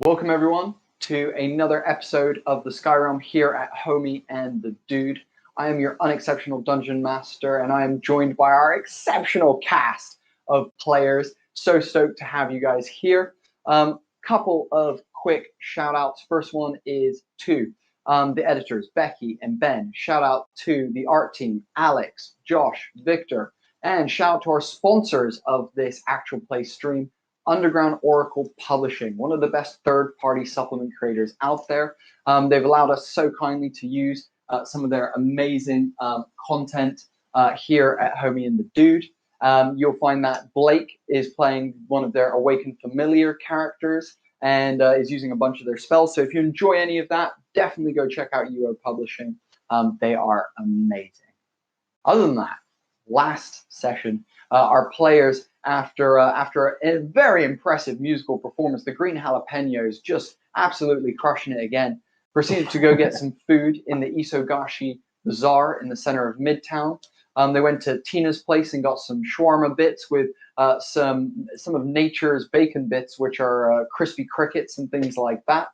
Welcome everyone to another episode of the Skyrealm here at Homie and the Dude. I am your unexceptional dungeon master, and I am joined by our exceptional cast of players. So stoked to have you guys here. Couple of quick shout outs. First one is to the editors, Becky and Ben. Shout out to the art team, Alex, Josh, Victor, and shout out to our sponsors of this actual play stream, Underground Oracle Publishing, one of the best third-party supplement creators out there. They've allowed us so kindly to use some of their amazing content here at Homie and the Dude. You'll find that Blake is playing one of their Awakened Familiar characters and is using a bunch of their spells. So if you enjoy any of that, definitely go check out UO Publishing. They are amazing. Other than that, last session, our players, after a very impressive musical performance, the Green Jalapenos just absolutely crushing it again, proceeded to go get some food in the Isogashi Bazaar in the center of Midtown. They went to Tina's place and got some shawarma bits with some of nature's bacon bits, which are crispy crickets and things like that.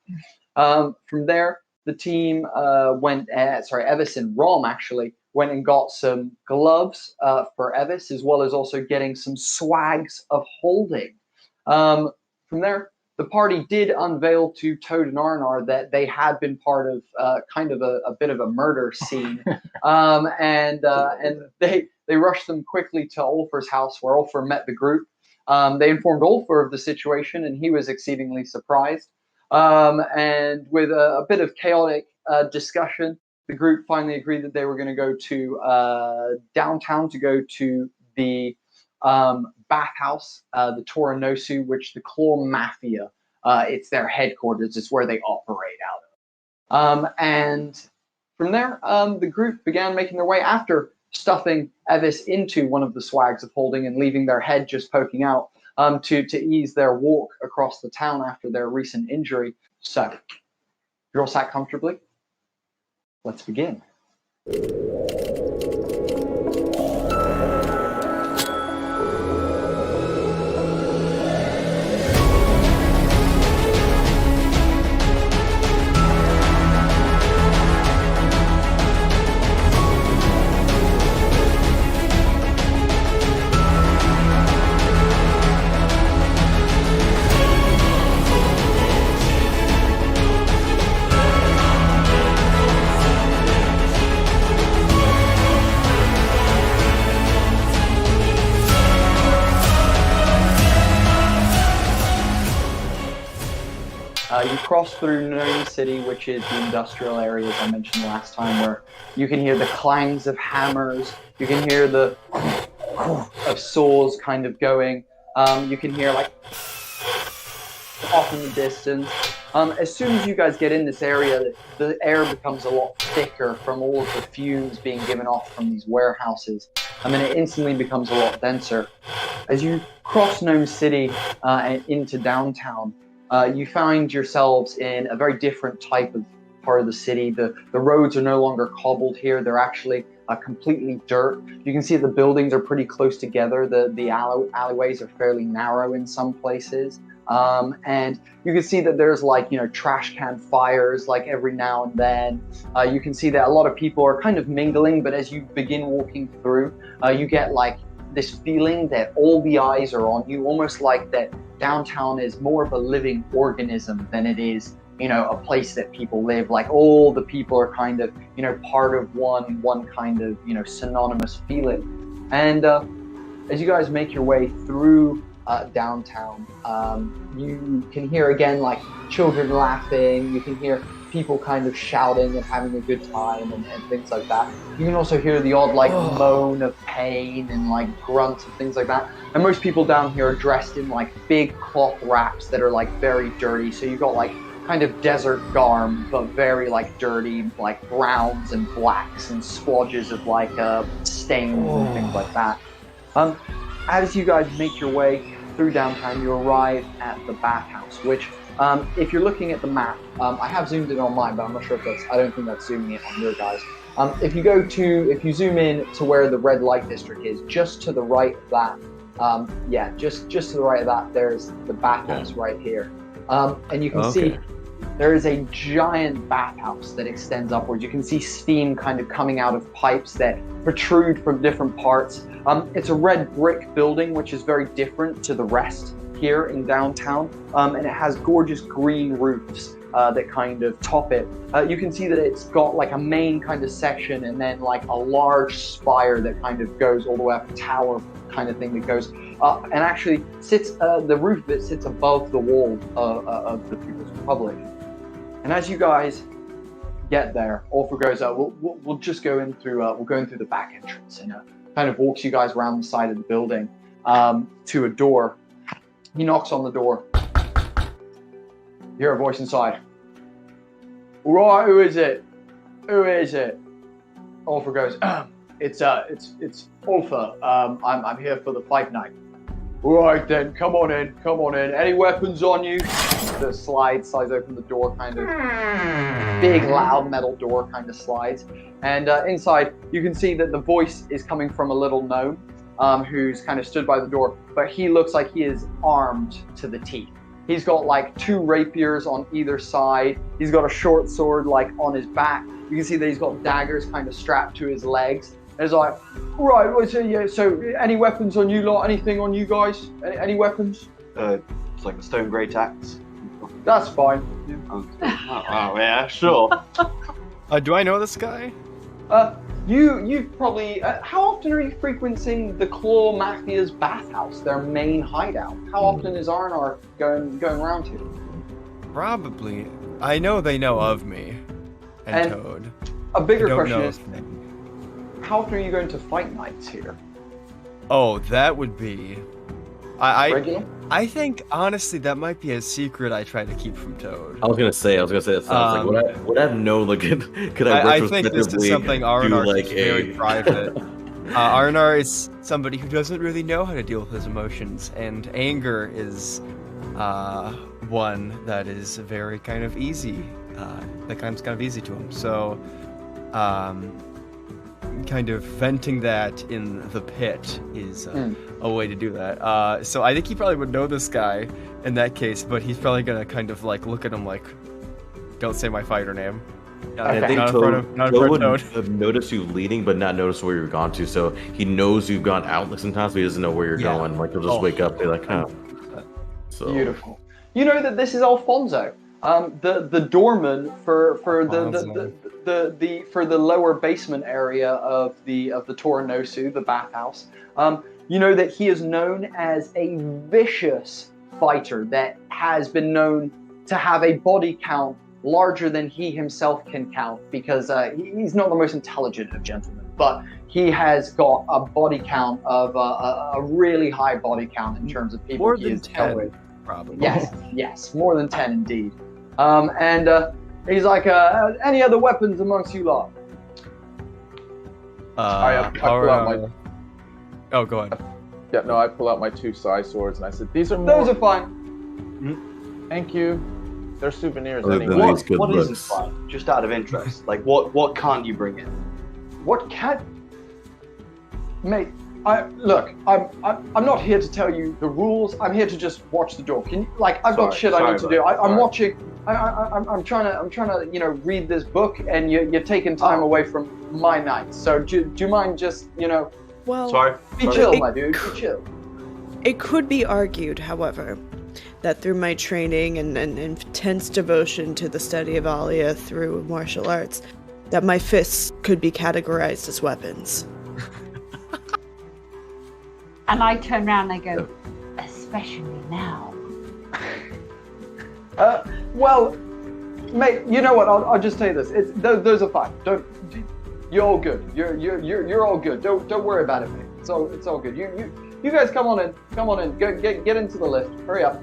From there, the team Evis and Rom actually went and got some gloves for Evis, as well as also getting some swags of holding. From there, the party did unveil to Toad and Arinar that they had been part of kind of a bit of a murder scene, and they rushed them quickly to Ulfer's house, where Ulfer met the group. They informed Ulfer of the situation, and he was exceedingly surprised. And with a bit of chaotic discussion, the group finally agreed that they were going to go to downtown to go to the bathhouse, the Tora No Su, which the Claw Mafia, it's their headquarters. It's where they operate out of. And from there, the group began making their way after stuffing Evis into one of the swags of holding and leaving their head just poking out to ease their walk across the town after their recent injury. So, you're all sat comfortably? Let's begin. You cross through Nome City, which is the industrial area, as I mentioned last time, where you can hear the clangs of hammers, you can hear the of saws kind of going, you can hear like off in the distance. As soon as you guys get in this area, the air becomes a lot thicker from all of the fumes being given off from these warehouses. And it instantly becomes a lot denser. As you cross Nome City and into downtown, you find yourselves in a very different type of part of the city. The roads are no longer cobbled here. They're actually completely dirt. You can see the buildings are pretty close together. The alleyways are fairly narrow in some places. And you can see that there's trash can fires every now and then. You can see that a lot of people are kind of mingling, but as you begin walking through, you get this feeling that all the eyes are on you, almost like that downtown is more of a living organism than it is, a place that people live. Like all the people are kind of, part of one kind of, synonymous feeling. And as you guys make your way through downtown, you can hear again children laughing. You can hear people kind of shouting and having a good time and things like that. You can also hear the odd moan of pain and grunts and things like that. And most people down here are dressed in big cloth wraps that are very dirty. So you've got kind of desert garb, but very dirty, browns and blacks and splodges of stains and things like that. As you guys make your way through downtown, you arrive at the bathhouse, which if you're looking at the map, I have zoomed in on mine, but I'm not sure if I don't think that's zooming in on your guys. If you zoom in to where the red light district is, just to the right of that, just to the right of that, there's the bathhouse right here. And you can see there is a giant bathhouse that extends upwards. You can see steam kind of coming out of pipes that protrude from different parts. It's a red brick building, which is very different to the rest here in downtown. And it has gorgeous green roofs that kind of top it. You can see that it's got like a main kind of section and then like a large spire that kind of goes all the way up, a tower kind of thing that goes up and actually sits, the roof of it sits above the wall of the People's Republic. And as you guys get there, Orpha goes, we'll just go in through, we'll go in through the back entrance, and kind of walks you guys around the side of the building to a door. He knocks on the door. You hear a voice inside. All right, who is it? Who is it? Orpha goes, it's Orpha. I'm here for the fight night. All right then, come on in. Any weapons on you? The slides open, the door kind of, big loud metal door kind of slides. And inside, you can see that the voice is coming from a little gnome who's kind of stood by the door, but he looks like he is armed to the teeth. He's got like 2 rapiers on either side. He's got a short sword like on his back. You can see that he's got daggers kind of strapped to his legs. And it's like, right, so any weapons on you lot? Anything on you guys? Any weapons? It's like the stone great axe. That's fine. Oh, yeah, sure. Do I know this guy? You probably, how often are you frequenting the Claw Mafia's bathhouse, their main hideout? How often is Arinar going around here? Probably. I know they know of me and Toad. A bigger question is, how often are you going to fight nights here? Oh, that would be... Regular? I think, honestly, that might be a secret I try to keep from Toad. I was gonna say that sounds like, would I have known, like, could I think this is something Arinar like is very private. Arinar is somebody who doesn't really know how to deal with his emotions, and anger is one that is very kind of easy, that comes kind of easy to him. So, kind of venting that in the pit is a way to do that. So I think he probably would know this guy in that case, but he's probably gonna kind of like look at him like, "Don't say my fighter name." I think Toad would have noticed you leading, but not notice where you're gone to. So he knows you've gone out like sometimes, but he doesn't know where you're going. Like he'll just wake up, and be like, "Huh." So beautiful. You know that this is Alfonso, the doorman for the lower basement area of the Tora No Su, the bathhouse. You know that he is known as a vicious fighter that has been known to have a body count larger than he himself can count, because he's not the most intelligent of gentlemen, but he has got a body count of a really high body count in terms of people he has dealt with. Probably. Yes, more than 10 indeed. And he's like, any other weapons amongst you lot? I pull out my... Oh, go ahead. Yeah, no, I pull out my 2 side swords and I said, these are more... Those are fine. Thank you. They're souvenirs anyway. What isn't fine? Just out of interest. Like, what can't you bring in? What can't... Mate, I'm not here to tell you the rules. I'm here to just watch the door. Can you, like, I've got shit I need to do. I'm watching. I'm trying to, read this book, and you're taking time away from my night. So do you mind just, Well, be chill, my dude. Be chill. It could be argued, however, that through my training and intense devotion to the study of Alia through martial arts, that my fists could be categorized as weapons. And I turn around and I go, especially now. Well, mate, you know what? I'll just tell you this. Those are fine. You're all good. You're all good. Don't worry about it, mate. It's all good. You guys come on in. Get into the lift. Hurry up.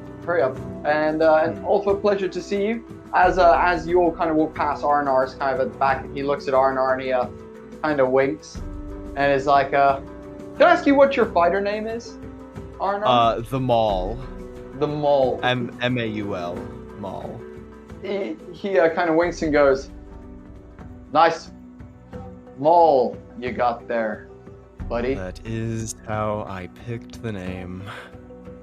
And also a pleasure to see you. As you all kind of walk past, Arinar's kind of at the back. He looks at Arinar and he kind of winks, and is like, can I ask you what your fighter name is, Arinar? The Maul. The Maul. M-A-U-L. Maul. He kind of winks and goes, nice Maul you got there, buddy. That is how I picked the name.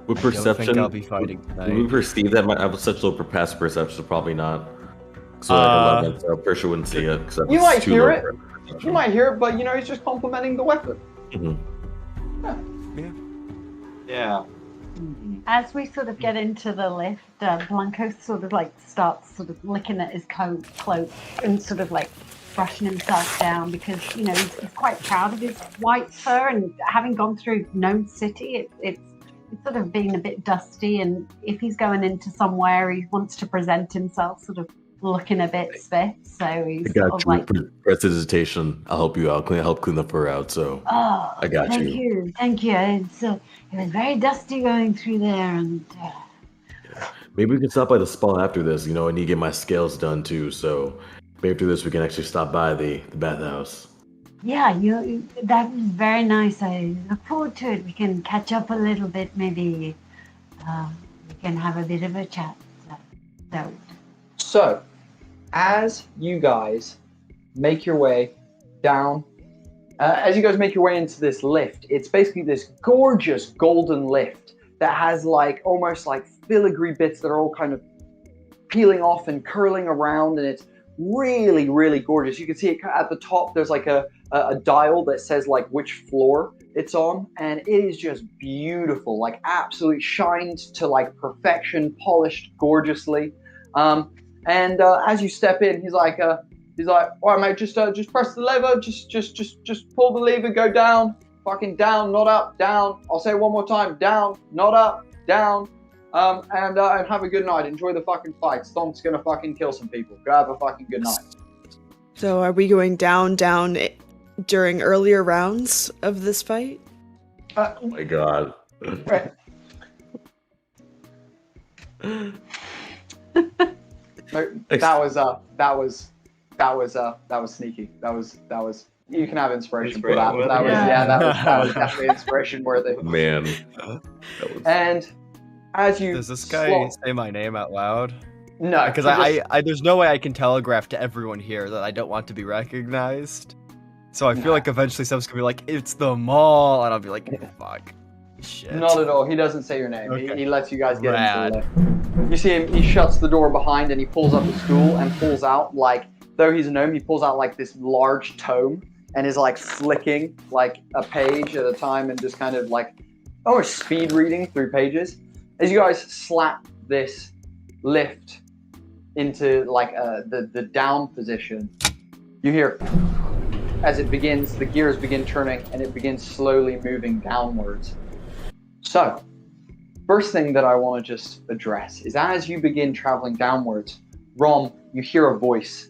With I don't think perception, I'll be fighting tonight. would we perceive that I have such low passive perception? So probably not. So like 11, so I'm pretty sure wouldn't see it. You might hear it. You might hear it, but he's just complimenting the weapon. Yeah. As we sort of get into the lift, Blanco sort of like starts sort of licking at his cloak and sort of like brushing himself down because he's quite proud of his white fur, and having gone through Gnome City, it's sort of being a bit dusty, and if he's going into somewhere he wants to present himself sort of looking a bit spiff, so he's I got sort of you. like, Prestidigitation. I'll help you out. Help clean the fur out. So I got thank you. It was very dusty going through there, and maybe we can stop by the spa after this. I need to get my scales done too. So maybe after this we can actually stop by the bathhouse. yeah, that was very nice. I look forward to it. We can catch up a little bit, maybe we can have a bit of a chat. So, as you guys make your way down, into this lift, it's basically this gorgeous golden lift that has almost like filigree bits that are all kind of peeling off and curling around, and it's really, really gorgeous. You can see it at the top. There's like a dial that says which floor it's on, and it is just beautiful, absolutely shined to perfection, polished gorgeously. And as you step in, he's like, all right, mate, just press the lever, just pull the lever, go down, fucking down, not up, down. I'll say it one more time, down, not up, down. And have a good night. Enjoy the fucking fight. Stomp's gonna fucking kill some people. Go have a fucking good night. So are we going down during earlier rounds of this fight? Oh my god. That was sneaky. That was. You can have inspiration for that. That was definitely inspiration worthy. Man. And as you does this guy say my name out loud? No, because I there's no way I can telegraph to everyone here that I don't want to be recognized. So I feel like eventually someone's gonna be like, "It's the mall," and I'll be like, "Fuck." Shit. Not at all. He doesn't say your name. Okay. He lets you guys get into the lift. You see him, he shuts the door behind and he pulls up a stool and pulls out, though he's a gnome, he pulls out this large tome and is flicking a page at a time and just kind of almost speed reading through pages. As you guys slap this lift into the down position, you hear as it begins, the gears begin turning and it begins slowly moving downwards. So, first thing that I want to just address is as you begin traveling downwards, Rom, you hear a voice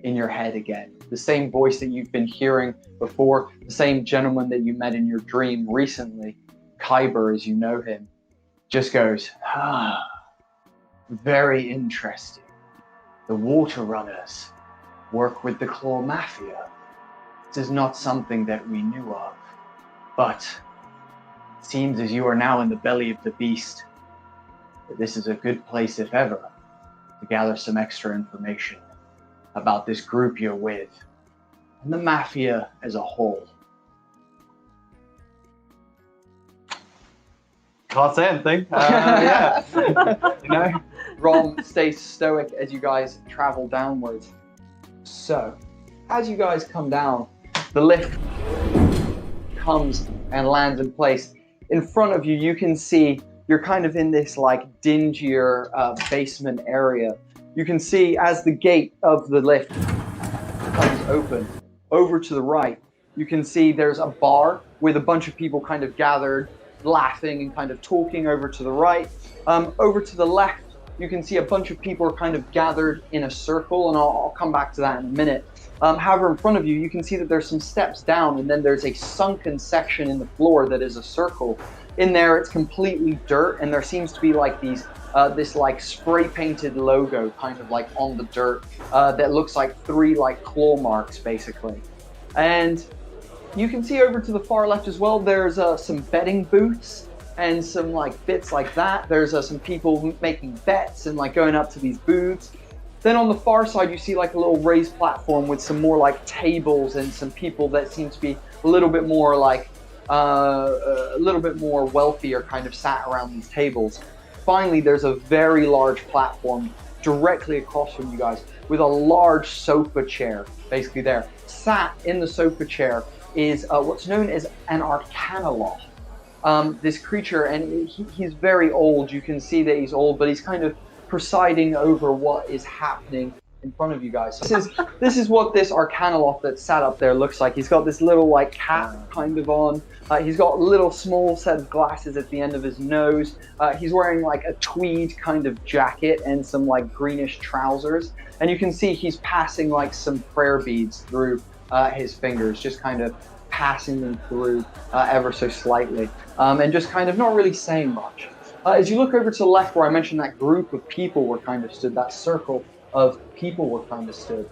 in your head again. The same voice that you've been hearing before, the same gentleman that you met in your dream recently, Kyber as you know him, just goes, very interesting. The water runners work with the Claw Mafia. This is not something that we knew of, but it seems as you are now in the belly of the beast, that this is a good place, if ever, to gather some extra information about this group you're with, and the Mafia as a whole. Can't say anything. Rom stays stoic as you guys travel downwards. So, as you guys come down, the lift comes and lands in place. In front of you, you can see you're kind of in this dingier basement area. You can see as the gate of the lift comes open, over to the right, you can see there's a bar with a bunch of people kind of gathered, laughing and kind of talking over to the right. Over to the left, you can see a bunch of people are kind of gathered in a circle, and I'll come back to that in a minute. However, in front of you, you can see that there's some steps down, and then there's a sunken section in the floor that is a circle. In there, it's completely dirt, and there seems to be this spray painted logo kind of on the dirt that looks like 3 claw marks basically. And you can see over to the far left as well, there's some betting booths and some bits like that. There's some people making bets and going up to these booths. Then on the far side, you see a little raised platform with some more tables and some people that seem to be a little bit more a little bit more wealthy are kind of sat around these tables. Finally, there's a very large platform directly across from you guys with a large sofa chair basically there. Sat in the sofa chair is what's known as an arcanoloth. This creature, and he's very old. You can see that he's old, but he's kind of presiding over what is happening in front of you guys. This is what this arcanoloth that sat up there looks like. He's got this little like cap kind of on. He's got a little small set of glasses at the end of his nose. He's wearing like a tweed kind of jacket and some like greenish trousers. And you can see he's passing like some prayer beads through his fingers, just kind of passing them through ever so slightly, and just kind of not really saying much. As you look over to the left where I mentioned that group of people were kind of stood, that circle of people were kind of stood,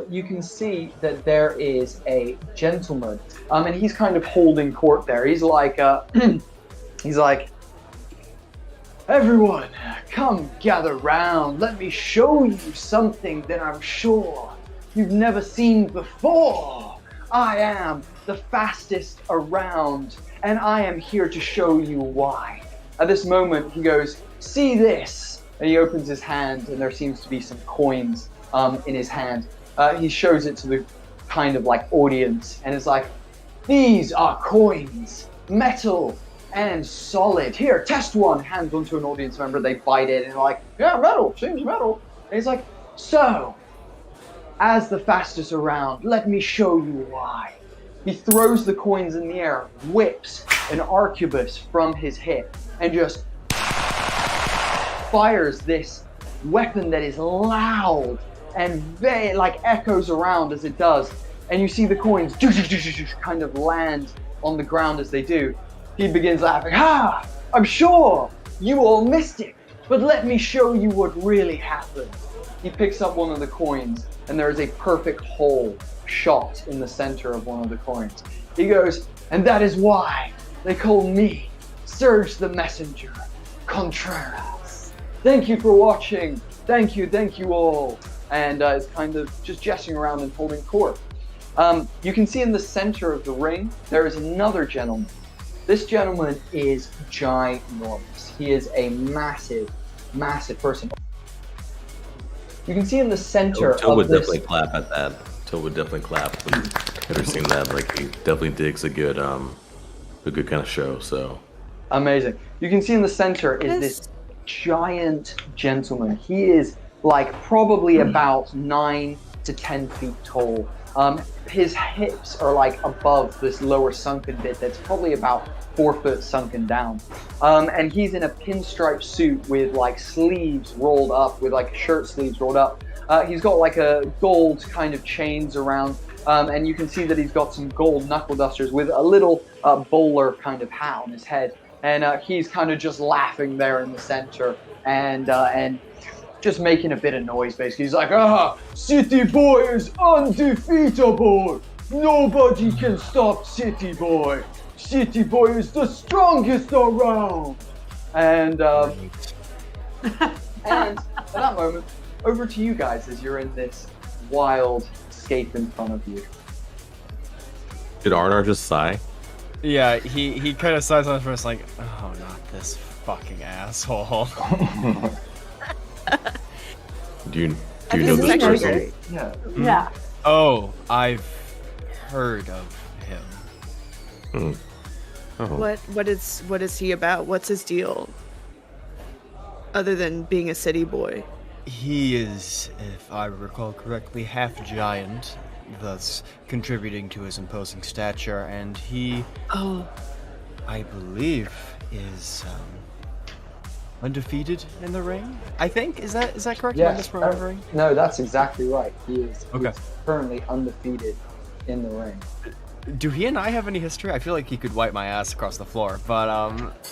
you can see that there is a gentleman, and he's kind of holding court there. He's like, everyone, come gather round. Let me show you something that I'm sure you've never seen before. I am the fastest around, and I am here to show you why. At this moment, he goes, see this, and he opens his hand, and there seems to be some coins in his hand. He shows it to the kind of like audience, and it's like, these are coins, metal and solid. Here, test one. Hands one to an audience member, they bite it, and they're like, yeah, metal, seems metal. And he's like, so, as the fastest around, let me show you why. He throws the coins in the air, whips an arquebus from his hip, and just fires this weapon that is loud and very, like, echoes around as it does. And you see the coins kind of land on the ground as they do. He begins laughing. Ha! I'm sure you all missed it, but let me show you what really happened. He picks up one of the coins, and there is a perfect hole shot in the center of one of the coins. He goes, and that is why they call me Surge the Messenger Contreras. Thank you for watching. Thank you all. And is kind of just gesturing around and holding court. You can see in the center of the ring, there is another gentleman. This gentleman is ginormous. He is a massive, massive person. You can see in the center Till of would this... definitely clap at that. Till would definitely clap. Ever seen that? Like, he definitely digs a good kind of show. So amazing. You can see in the center is this giant gentleman. He is like probably about 9 to 10 feet tall. His hips are like above this lower sunken bit that's probably about 4 foot sunken down. And he's in a pinstripe suit with like sleeves rolled up, with like shirt sleeves rolled up. He's got like a gold kind of chains around, and you can see that he's got some gold knuckle dusters with a little bowler kind of hat on his head. And he's kind of just laughing there in the center and just making a bit of noise, basically. He's like, City Boy is undefeatable. Nobody can stop City Boy. City Boy is the strongest around. And at that moment, over to you guys as you're in this wild escape in front of you. did Arinar just sigh? Yeah, he kind of sighs on his wrist like, oh, not this fucking asshole. Do you know this person? Yeah. Yeah. Oh, I've heard of him. Oh. What is he about? What's his deal? Other than being a city boy. He is, if I recall correctly, half giant, thus contributing to his imposing stature, and he, I believe, is undefeated in the ring. I think is that correct? Am I misremembering? No, that's exactly right. He is Okay. he's currently undefeated in the ring. Do he and I have any history? I feel like he could wipe my ass across the floor, but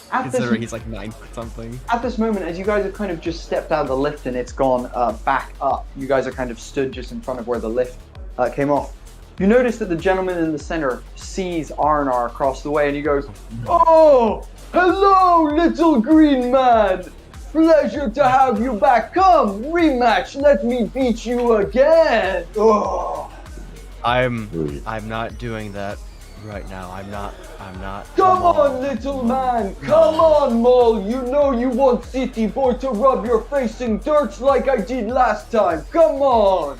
considering he's like 9 foot something. At this moment, as you guys have kind of just stepped out of the lift and it's gone back up, you guys are kind of stood just in front of where the lift came off. You notice that the gentleman in the center sees Arinar across the way and he goes, "Oh, hello, little green man. Pleasure to have you back. Come, rematch. Let me beat you again." Oh. I'm not doing that, right now. I'm not. Come on, little man! Come on, Mole! You know you want City Boy to rub your face in dirt like I did last time! Come on!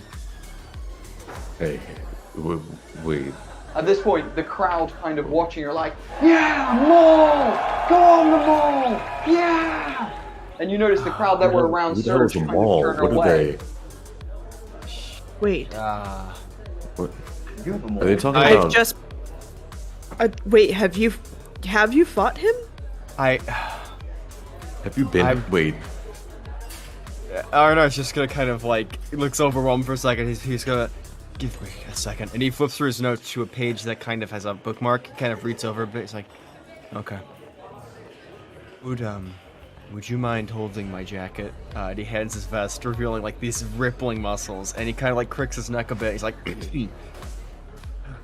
Hey, wait. At this point, the crowd kind of watching are like, yeah, Mole! Go on the Mole! Yeah! And you notice the crowd that were around Surge kind of turn away. Wait. What? Are they talking about? Wait. Have you fought him? Have you been? Wait. Arinar's just gonna kind of like looks overwhelmed for a second. He's gonna give me a second, and he flips through his notes to a page that kind of has a bookmark. He kind of reads over a bit. He's like, okay. Would you mind holding my jacket? And he hands his vest, revealing like these rippling muscles, and he kind of like cricks his neck a bit. He's like,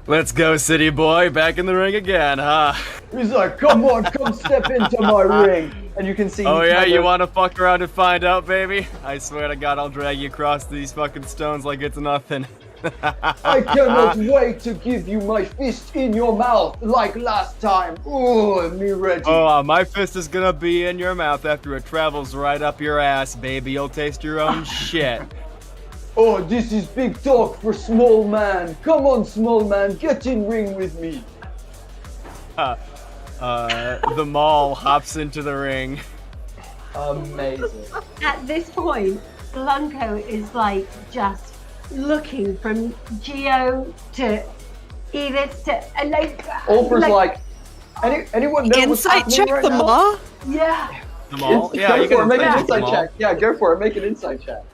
let's go, City Boy, back in the ring again, huh? He's like, come on, come step into my ring. And you can see. Oh yeah, you want to fuck around and find out, baby? I swear to God, I'll drag you across these fucking stones like it's nothing. I cannot wait to give you my fist in your mouth like last time. Ooh, me ready. Oh, my fist is gonna be in your mouth after it travels right up your ass, baby. You'll taste your own shit. Oh, this is big talk for small man. Come on, small man, get in ring with me. The Maul hops into the ring. Amazing. At this point, Blanco is like just looking from Geo to Edith to and like. Ulfr's like, anyone know what's Insight happening check right the now? Maw? Yeah. The Maul? Yeah, go you for it. can Make an insight insight check. Yeah, go for it. Make an insight check.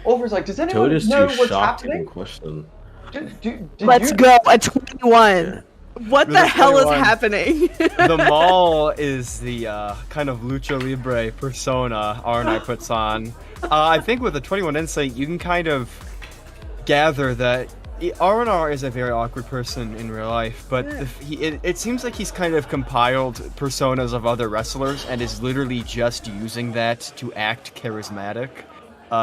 Ulfr's like, does anyone Toad is know too what's shocked to happening? question. Let's go. A 21. What the hell is 21. happening? The Maul is the kind of lucha libre persona Arinar puts on. I think with a 21 insight, you can kind of gather that Arinar is a very awkward person in real life, but it seems like he's kind of compiled personas of other wrestlers and is literally just using that to act charismatic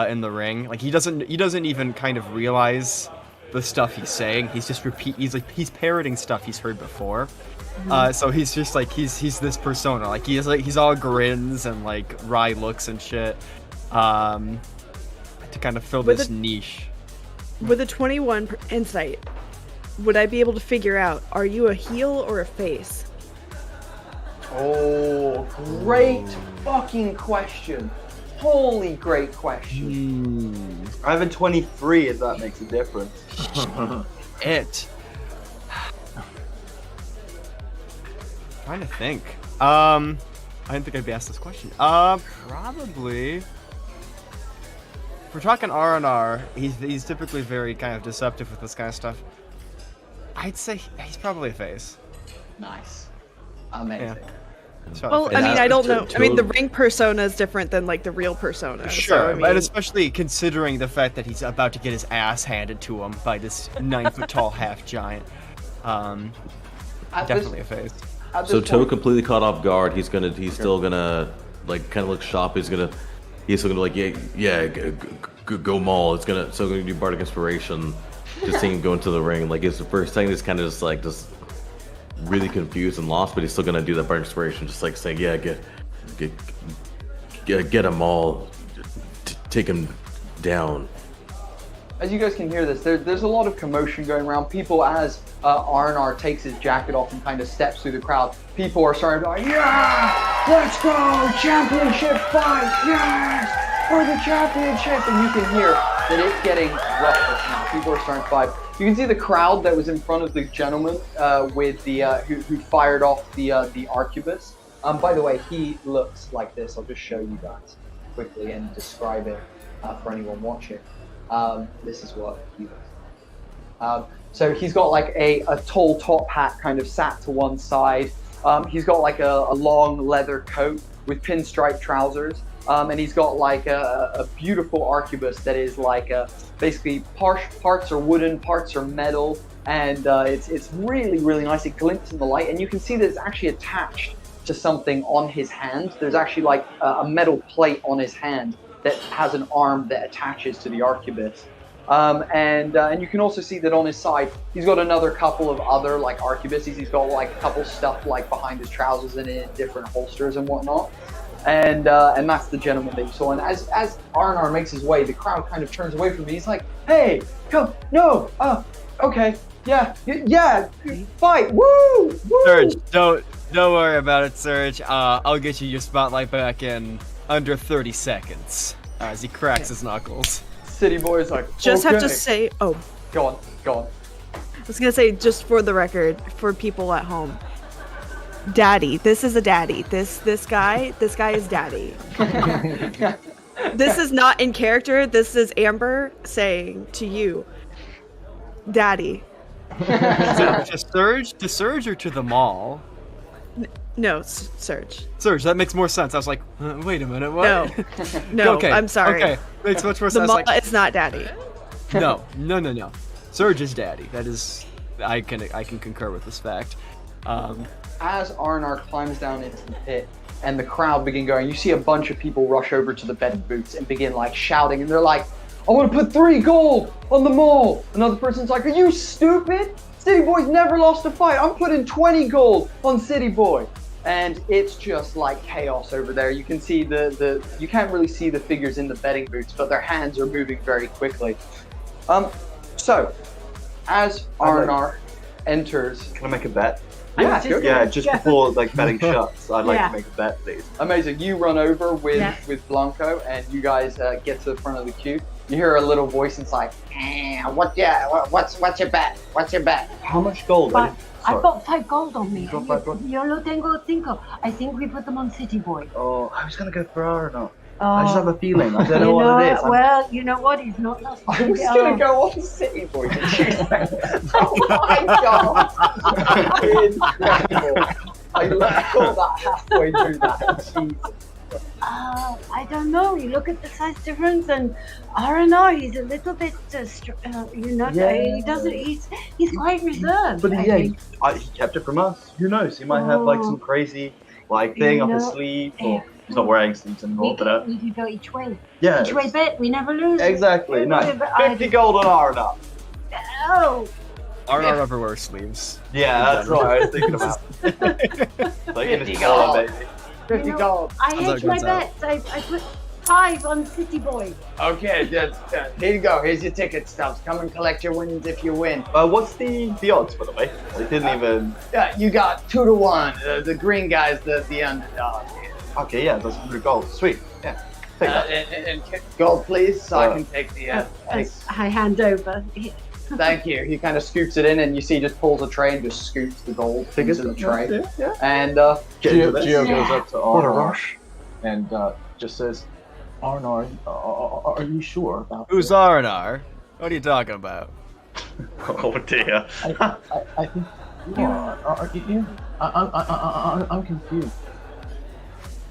in the ring. Like he doesn't even kind of realize the stuff he's saying. He's just he's parroting stuff he's heard before. So he's just like he's this persona. Like he's all grins and like wry looks and shit. To kind of fill this niche. With a 21 insight, would I be able to figure out, are you a heel or a face? Oh, great fucking question. Holy great question. I have a 23 if that makes a difference. Trying to think. I didn't think I'd be asked this question. Probably. If we're talking Arinar, he's typically very kind of deceptive with this kind of stuff. I'd say he's probably a face. Nice. Amazing. Yeah. Well, I mean, I don't know. I mean, the ring persona is different than like the real persona. Sure, so, I mean... but especially considering the fact that he's about to get his ass handed to him by this 9-foot-tall half giant. Definitely a face. So Toe completely caught off guard. He's still gonna like kind of look shocked. He's still gonna like go Maul. Gonna do Bardic Inspiration. Just seeing him go into the ring. Like it's the first thing. He's kind of just really confused and lost, but he's still gonna do that Bardic Inspiration. Just like saying, get him all, take him down. As you guys can hear this, there's a lot of commotion going around. People, as Arinar takes his jacket off and kind of steps through the crowd, people are starting to be like, yeah, let's go, championship fight, yes, for the championship. And you can hear that it's getting rough now. People are starting to fight. You can see the crowd that was in front of the gentleman with the who fired off the arquebus. By the way, he looks like this. I'll just show you guys quickly and describe it for anyone watching. This is what he looks like. So he's got like a tall top hat kind of sat to one side. He's got like a long leather coat with pinstripe trousers. And he's got like a beautiful arquebus that is like basically parts are wooden, parts are metal. And it's really, really nice. It glints in the light. And you can see that it's actually attached to something on his hand. There's actually like a metal plate on his hand that has an arm that attaches to the arquebus. And you can also see that on his side, he's got another couple of other like arquebuses. He's got like a couple stuff like behind his trousers and in different holsters and whatnot. And that's the gentleman that you saw. And as Arinar makes his way, the crowd kind of turns away from me. He's like, "Hey, come, no, okay, yeah, fight, woo, woo." Surge, don't worry about it, Surge. I'll get you your spotlight back in under 30 seconds. As he cracks his knuckles. City Boy's like, Just okay. have to say, oh. Go on. I was gonna say, just for the record, for people at home, Daddy. This is a daddy. This guy is Daddy. This is not in character. This is Amber saying to you, Daddy. To Surge or to the mall? No, Surge. Surge, that makes more sense. I was like, wait a minute, what? No, okay, I'm sorry. Okay, makes much more The sense. mall is not Daddy. No. Surge is Daddy. That is, I can concur with this fact. As Arinar climbs down into the pit and the crowd begin going, you see a bunch of people rush over to the bedding booths and begin like shouting, and they're like, "I want to put 3 gold on the mall." Another person's like, "Are you stupid? City Boy's never lost a fight. I'm putting 20 gold on City Boy." And it's just like chaos over there. You can see you can't really see the figures in the betting booths, but their hands are moving very quickly. So as Arinar enters, Can I make a bet? yeah, go. Yeah, just before like betting shuts, I'd like to make a bet, please. Amazing. You run over with Blanco, and you guys get to the front of the queue. You hear a little voice, and it's like, what's your bet? What's your bet? How much gold? But Sorry. I've got 5 gold on me. Got 5 gold? Yo lo tengo 5. I think we put them on City Boy. Oh, I was gonna go for Arinar. I just have a feeling. I don't know what it is. Well, you know what? He's not lost. I was going to go on City Boy. Oh my god! Incredible. I got that halfway through that. Jesus. I don't know. You look at the size difference, and Arinar, he's a little bit, he doesn't. He's quite reserved. But I yeah, think. he kept it from us. Who knows? He might have like some crazy like thing up his sleeve, or he's not wearing sleeves anymore. But we could go each way. yeah, Each way bet. We never lose. exactly. No, But 50 gold on Arinar. Oh. Arinar never wears sleeves. Yeah, that's what I was thinking about. Like in 50 his gold. collar, maybe. 50 gold. I How's that hedged my goes out? bets. I put 5 on City Boy. Okay, here you go. Here's your ticket stubs. Come and collect your winnings if you win. What's the odds, by the way? They didn't even. Yeah, you got 2 to 1. The green guy's the underdog. Okay, yeah, that's 100 gold. Sweet. Yeah. Take that. And gold, please, so I can take the. I hand over. Thank you. He kind of scoops it in, and you see he just pulls a tray and just scoops the gold into the tray. Yeah. And Gio Yeah. goes up to What a Arinar rush. and just says, "Arinar, are you sure about Who's this? Arinar? What are you talking about? Oh dear. I think you are you? I'm confused."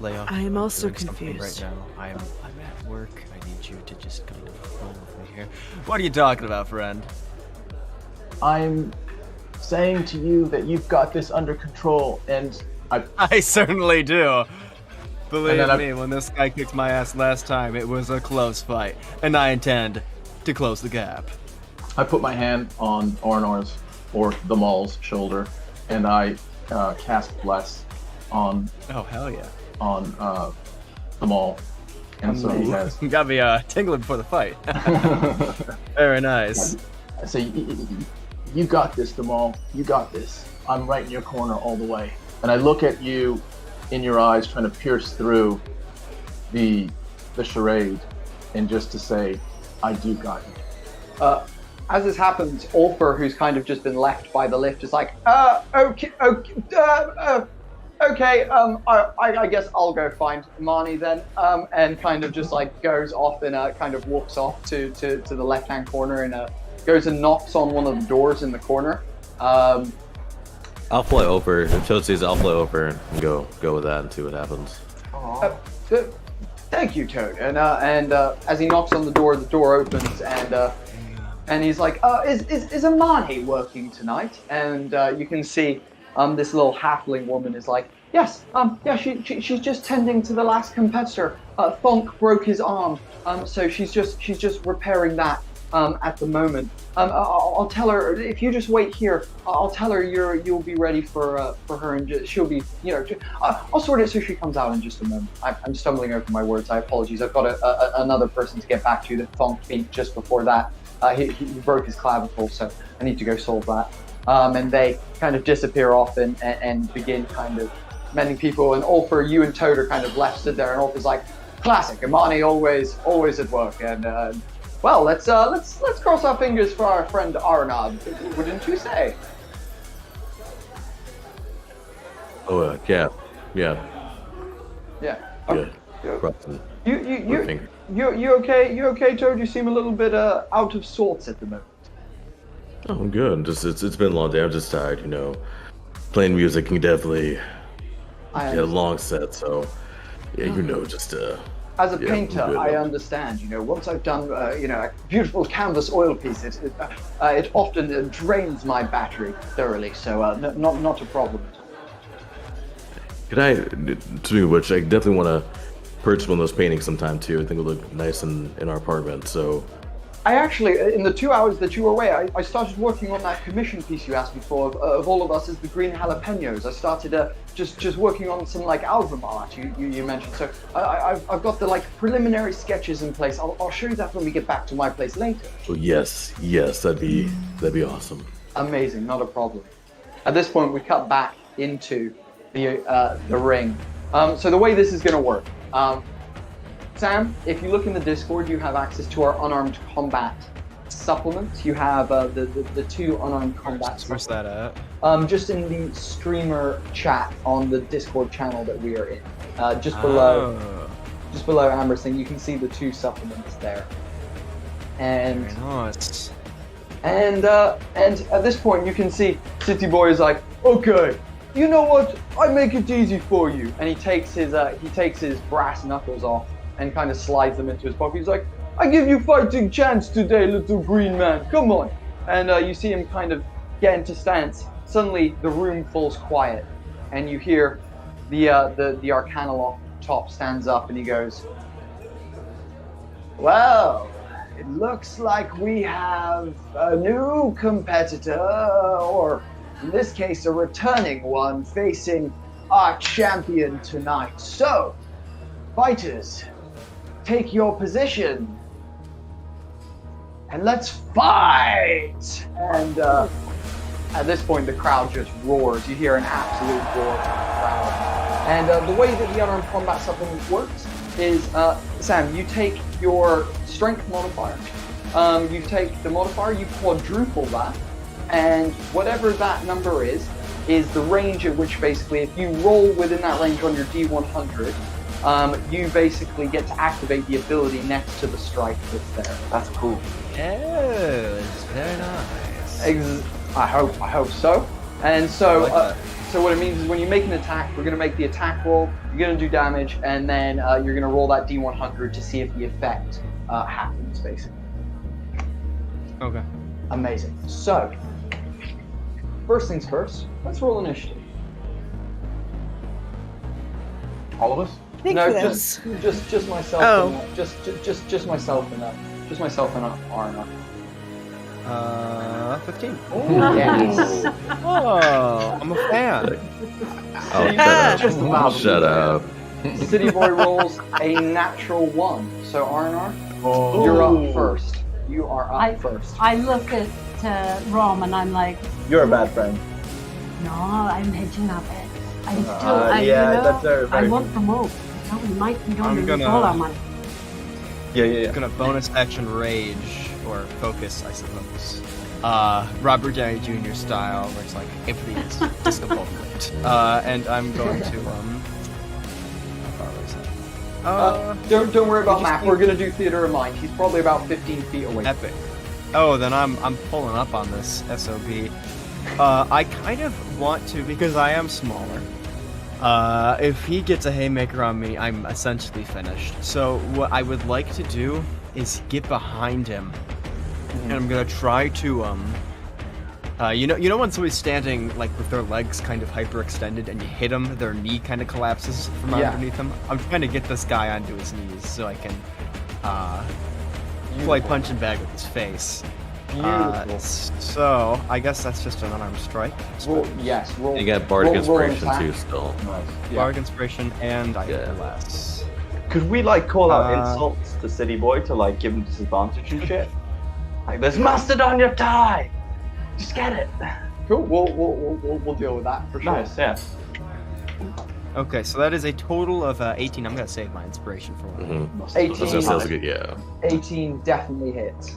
Leon, I am also doing something confused. right now. I'm at work. I need you to just kind of roll with me here. What are you talking about, friend? I'm saying to you that you've got this under control, and I certainly do. Believe And then me, when this guy kicked my ass last time, it was a close fight, and I intend to close the gap. I put my hand on Arinar's or the mall's shoulder, and I cast Bless on Oh hell yeah! the mall, and so he has. You got me tingling before the fight. Very nice. I say, "You got this, the mall. You got this. I'm right in your corner all the way." And I look at you in your eyes, trying to pierce through the charade, and just to say, "I do got you." as this happens, Ulfer, who's kind of just been left by the lift, is like, okay, I guess I'll go find Marnie then, and kind of just like goes off and kind of walks off to the left-hand corner and goes and knocks on one of the doors in the corner. I'll fly over. If Toad sees, I'll fly over and go with that and see what happens. Thank you, Toad. And as he knocks on the door opens, and he's like, is Amani working tonight? And you can see this little halfling woman is like, yes, she's just tending to the last competitor. Thonk broke his arm, so she's just repairing that. at the moment. I'll tell her if you just wait here. I'll tell her you'll be ready for her, and she'll be, I'll sort it so she comes out in just a moment. I'm stumbling over my words. I apologize. I've got another person to get back to that thumped me just before that. He broke his clavicle, so I need to go solve that. And they kind of disappear off and begin kind of mending people. And all for you and Toad are kind of left stood there, and Ulf is like, classic, Imani always at work. And well, let's cross our fingers for our friend Arinar, wouldn't you say? Oh, yeah. Yeah. Crossing. You okay? You okay, Toad? You seem a little bit out of sorts at the moment. Oh, I'm good. Just it's been a long day. I'm just tired. Playing music can definitely get a long set. So yeah, just as a painter, I understand. Once I've done a beautiful canvas oil piece, it often drains my battery thoroughly. So not a problem at all. Could I, to which I definitely want to purchase one of those paintings sometime too. I think it'll look nice in our apartment. So I actually, in the 2 hours that you were away, I started working on that commission piece you asked me for of all of us as the green jalapenos. I started just working on some album art you mentioned. So I've got the preliminary sketches in place. I'll show you that when we get back to my place later. Oh, yes, that'd be awesome. Amazing, not a problem. At this point, we cut back into the ring. So the way this is going to work. Sam, if you look in the Discord, you have access to our unarmed combat supplements. You have the 2 unarmed combat. Where's that at? Just in the streamer chat on the Discord channel that we are in. Just below Amber's thing, you can see the 2 supplements there. And nice. And at this point, you can see City Boy is like, okay, you know what? I make it easy for you. And he takes his brass knuckles off and kind of slides them into his pocket. He's like, I give you fighting chance today, little green man. Come on. And you see him kind of get into stance. Suddenly, the room falls quiet, and you hear the Arcanoloff top stands up, and he goes, well, it looks like we have a new competitor, or in this case, a returning one, facing our champion tonight. So, fighters, take your position, and let's fight! And at this point, the crowd just roars. You hear an absolute roar from the crowd. And the way that the unarmed combat supplement works is, Sam, you take your strength modifier. You take the modifier, you quadruple that, and whatever that number is the range at which basically, if you roll within that range on your D100, you basically get to activate the ability next to the strike that's there. That's cool. Oh, it's very nice. I hope so. And so, so what it means is when you make an attack, we're going to make the attack roll, you're going to do damage, and then you're going to roll that D100 to see if the effect happens, basically. Okay. Amazing. So, first things first, let's roll initiative. All of us? No, just myself. Oh. And, just myself and Arinar. 15. Oh, yes. Oh, I'm a fan. Oh, shut up. City Boy rolls a natural 1. So Arinar, you're up first. You are up first. I look at Rom and I'm like, You're a bad friend. no, I'm hedging that bit. I'm still, that's very I want the move. No, we might be I'm doing gonna- all our money. Yeah. I'm gonna bonus action rage, or focus, I suppose. Robert Downey Jr. style, where it's like, if these disappointment. And I'm going to, how far was that? Don't worry about Mac. We're gonna do theater of mind. He's probably about 15 feet away. Epic. Oh, then I'm pulling up on this SOB. I kind of want to, because I am smaller. If he gets a haymaker on me, I'm essentially finished. So what I would like to do is get behind him, and I'm gonna try to you know when somebody's standing like with their legs kind of hyperextended, and you hit them, their knee kind of collapses from underneath them. I'm trying to get this guy onto his knees so I can fly punching bag with his face. Beautiful. So I guess that's just an unarmed strike. Roll, yes, roll. You got bardic roll inspiration attack. too still. Nice. Bardic inspiration and I Yeah. bless. Could we like call out Uh, insults to City Boy to like give him disadvantage and shit? Like, there's mustard on your tie. Just get it. Cool. We'll deal with that for sure. Nice, yeah. Okay, so that is a total of 18. I'm gonna save my inspiration for one. Mm-hmm. 18. That sounds good. Yeah. 18 definitely hits.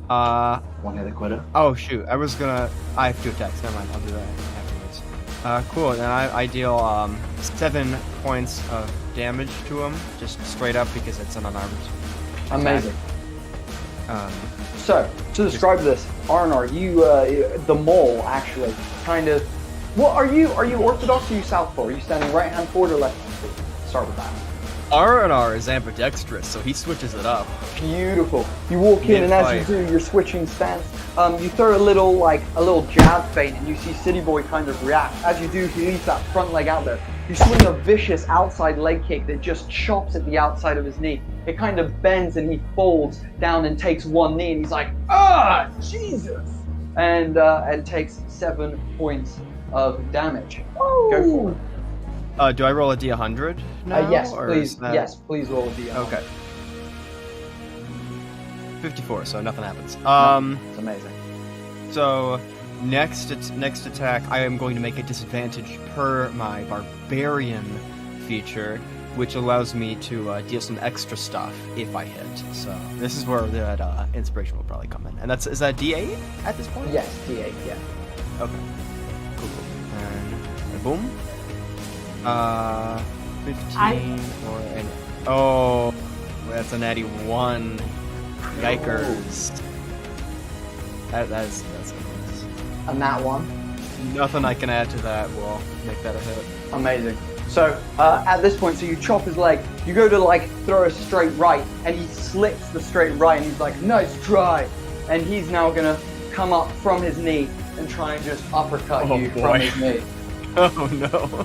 One hit a quitter. Oh shoot, I have 2 attacks. Never mind, I'll do that afterwards. Cool. Then I deal 7 points of damage to him, just straight up because it's an unarmed. Amazing. Um, So, to describe this, Arinar, you, the mole, actually, kind of. What are you? Are you orthodox or are you southpaw? Are you standing right hand forward or left hand forward? Start with that. Arinar is ambidextrous, so he switches it up. Beautiful. You walk in, and as you Mid-fight. do your switching stance, you throw a little jab feint, and you see City Boy kind of react. As you do, he leaves that front leg out there. You swing a vicious outside leg kick that just chops at the outside of his knee. It kind of bends, and he folds down and takes one knee, and he's like, "Ah, Jesus!" and takes 7 points of damage. Go for it. Do I roll a D100 now? Yes, or please. is that- Yes, please roll a D100. Okay. 54, so nothing happens. It's amazing. So next attack, I am going to make a disadvantage per my barbarian feature, which allows me to deal some extra stuff if I hit. So this is where that inspiration will probably come in. And is that D8 at this point? Yes, D8. Yeah. Okay. Cool. And boom. 15 or an. Oh, that's a natty 1. Yikers. That's And that one. nothing I can add to that will make that a hit. Amazing. So at this point, so you chop his leg, you go to like throw a straight right, and he slips the straight right, and he's like, "Nice try," and he's now gonna come up from his knee and try and just uppercut you from boy. his knee. Oh no.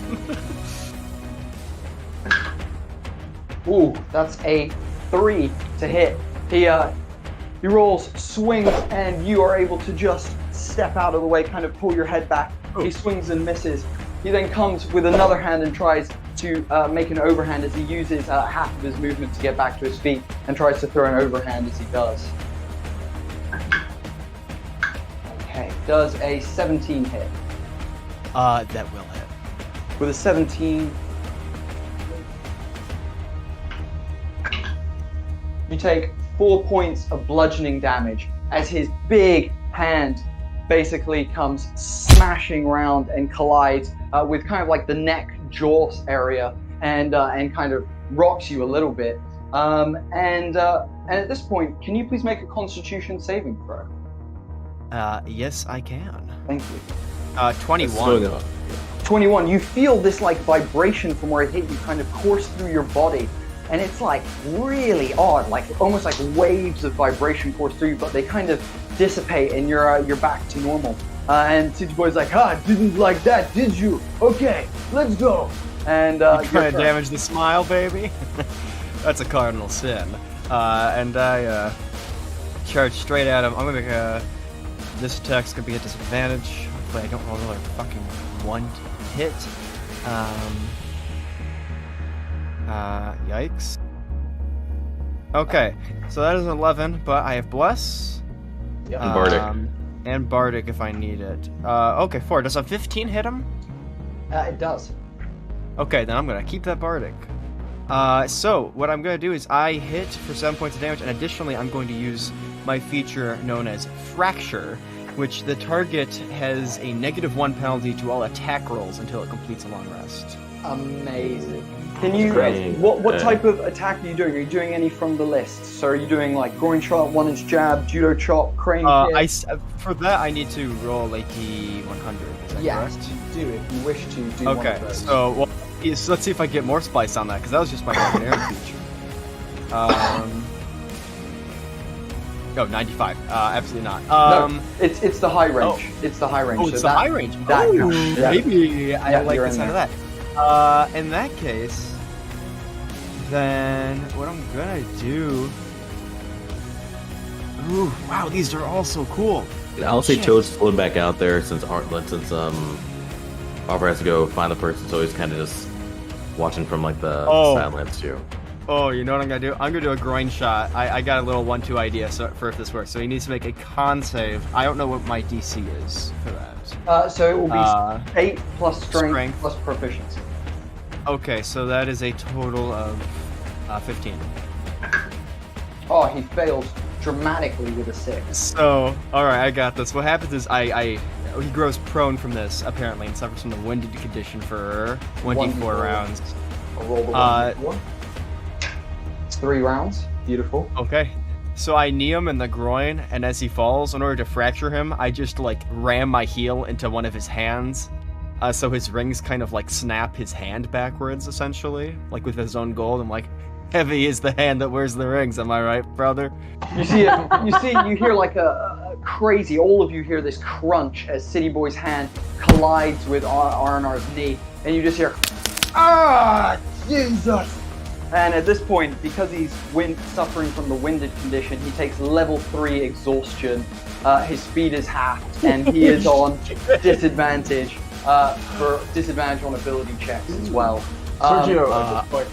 Ooh, that's a 3 to hit. He rolls, swings, and you are able to just step out of the way, kind of pull your head back. He swings and misses. He then comes with another hand and tries to make an overhand as he uses half of his movement to get back to his feet and tries to throw an overhand as he does. Okay, does a 17 hit. That will hit. With a 17, you take 4 points of bludgeoning damage as his big hand basically comes smashing round and collides with kind of like the neck jaws area and kind of rocks you a little bit. And at this point, can you please make a Constitution saving throw? Yes, I can. Thank you. 21. 21. You feel this like vibration from where it hit you kind of course through your body. And it's like really odd, like almost like waves of vibration course through you, but they kind of dissipate and you're back to normal. And City Boy's like, didn't like that, did you? Okay, let's go. And You trying to damage the smile, baby? That's a cardinal sin. And I charge straight at him. I'm gonna make this attack's gonna be a disadvantage. Hopefully I don't roll another fucking 1 to hit. Yikes. Okay, so that is an 11, but I have Bless. Yep. And Bardic. And Bardic if I need it. Okay, 4. Does a 15 hit him? It does. Okay, then I'm gonna keep that Bardic. So, what I'm gonna do is I hit for 7 points of damage, and additionally I'm going to use my feature known as Fracture, which the target has a -1 penalty to all attack rolls until it completes a long rest. Amazing. Can you? Great. What type of attack are you doing? Are you doing any from the list? So are you doing like Groin Shot, 1-inch jab, Judo Chop, Crane Kick? For that I need to roll a D100. Is that Yes, correct? you do if you wish to do one Okay, of those. so let's see if I get more spice on that, because that was just my barbarian feature. Oh, 95. Absolutely not. No, it's the high range. Oh. It's the high range. Oh, so it's the high range. That Oh, counts. Yeah. maybe I Yeah, like you're the in sound of there. that. In that case, then what I'm gonna do Ooh, wow, these are all so cool. I'll say Shit. Toad's flown back out there since Harper has to go find the person, so he's kind of just watching from like the sidelines too. Oh, you know what I'm gonna do? I'm gonna do a groin shot. I got a little 1-2 idea for if this works. So he needs to make a con save. I don't know what my DC is for that. So it will be 8 plus strength plus proficiency. Okay, so that is a total of 15. Oh, he fails dramatically with a 6. So, alright, I got this. What happens is he grows prone from this, apparently, and suffers from the winded condition for 1d4 rounds. I'll roll the 1d4. It's 3 rounds. Beautiful. Okay. So I knee him in the groin, and as he falls, in order to fracture him, I just, like, ram my heel into one of his hands. So his rings kind of, like, snap his hand backwards, essentially. Like, with his own gold. I'm like, heavy is the hand that wears the rings, am I right, brother? You hear like a crazy, all of you hear this crunch as City Boy's hand collides with Arinar's knee, and you just hear, ah, Jesus! And at this point, because he's suffering from the winded condition, he takes level 3 exhaustion, his speed is halved, and he is on disadvantage, for disadvantage on ability checks as well. Sergio, at this point,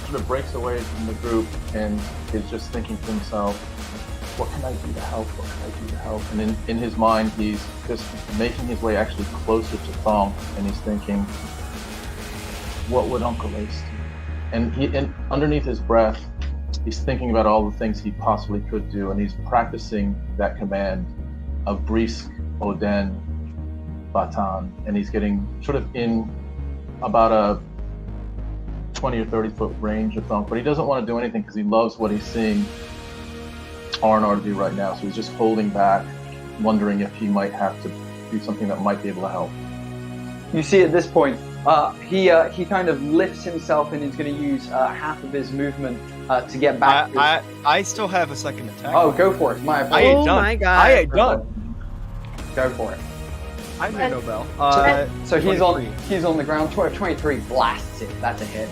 sort of breaks away from the group and is just thinking to himself, what can I do to help? What can I do to help? And in his mind, he's just making his way actually closer to Thong, and he's thinking, what would Uncle Ace do? And underneath his breath, he's thinking about all the things he possibly could do, and he's practicing that command of Brisk Oden Batan, and he's getting sort of in about a 20 or 30 foot range of Thunk, but he doesn't want to do anything because he loves what he's seeing Arinar do right now, so he's just holding back, wondering if he might have to do something that might be able to help. You see at this point, he kind of lifts himself and he's going to use half of his movement to get back. I still have a second attack. Oh, go for it. My I apologies. ain't done. my God. I ain't done. Go for it. I'm no Nobel. So he's 23. on the ground. 23 blasts it. That's a hit.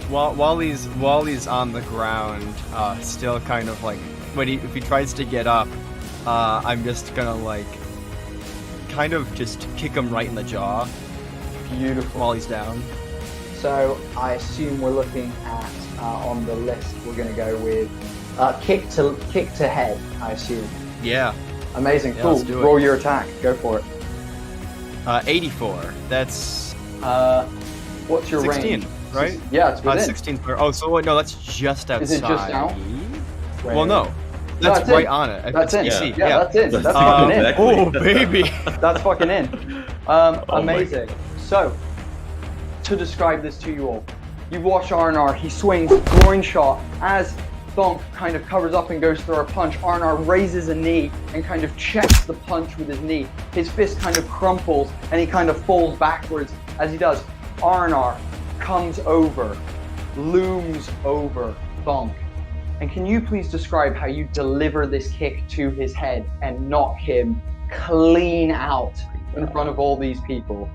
While he's on the ground, still kind of like if he tries to get up, I'm just gonna like kind of just kick him right in the jaw. Beautiful. While he's down. So I assume we're looking at on the list. We're going to go with kick to head. I assume. Yeah. Amazing. Yeah, cool. let's do it. Roll your attack. Go for it. 84. That's what's your 16, range? right? Yeah, it's within. 16. Oh, so wait, no, that's just outside. Is it just out? Well, no. That's right on it. That's in. DC. Yeah, that's in. That's That's fucking in. exactly. Oh, baby. That's fucking in. Amazing. So, to describe this to you all, you watch Arinar, he swings Groin Shot as Thonk kind of covers up and goes through a punch. Arinar raises a knee and kind of checks the punch with his knee. His fist kind of crumples and he kind of falls backwards as he does. Arinar comes over, looms over Thonk. And can you please describe how you deliver this kick to his head and knock him clean out in front of all these people?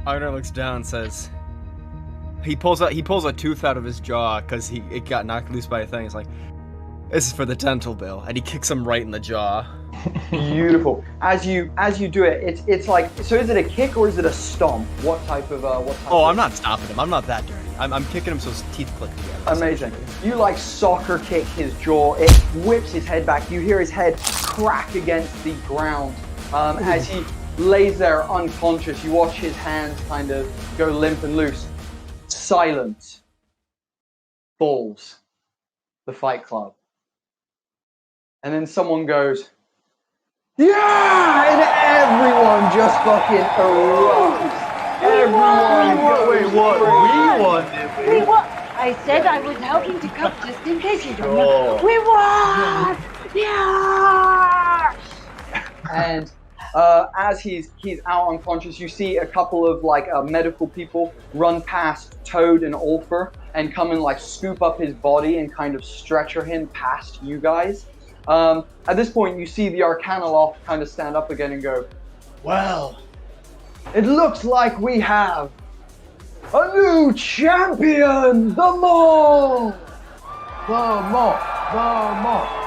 Arinar looks down and says, he pulls a tooth out of his jaw because it got knocked loose by a thing. He's like, this is for the dental bill, and he kicks him right in the jaw. Beautiful. As you do it, it's like, so is it a kick or is it a stomp? What type of I'm not stopping him. I'm not that dirty. I'm kicking him so his teeth click together. Amazing. You like soccer kick his jaw. It whips his head back. You hear his head crack against the ground as he lays there unconscious. You watch his hands kind of go limp and loose. Silence falls the Fight Club. And then someone goes, yeah! And everyone just fucking erupts. Everyone. Wait, what? We won, did we? We won! I said I was helping to cook just in case you don't know. We won! Yeah! And as he's out unconscious, you see a couple of like medical people run past Toad and Ulfer and come and like scoop up his body and kind of stretcher him past you guys. At this point, you see the Arcanoloft kind of stand up again and go, well, it looks like we have a new champion, the Maul! The Maul!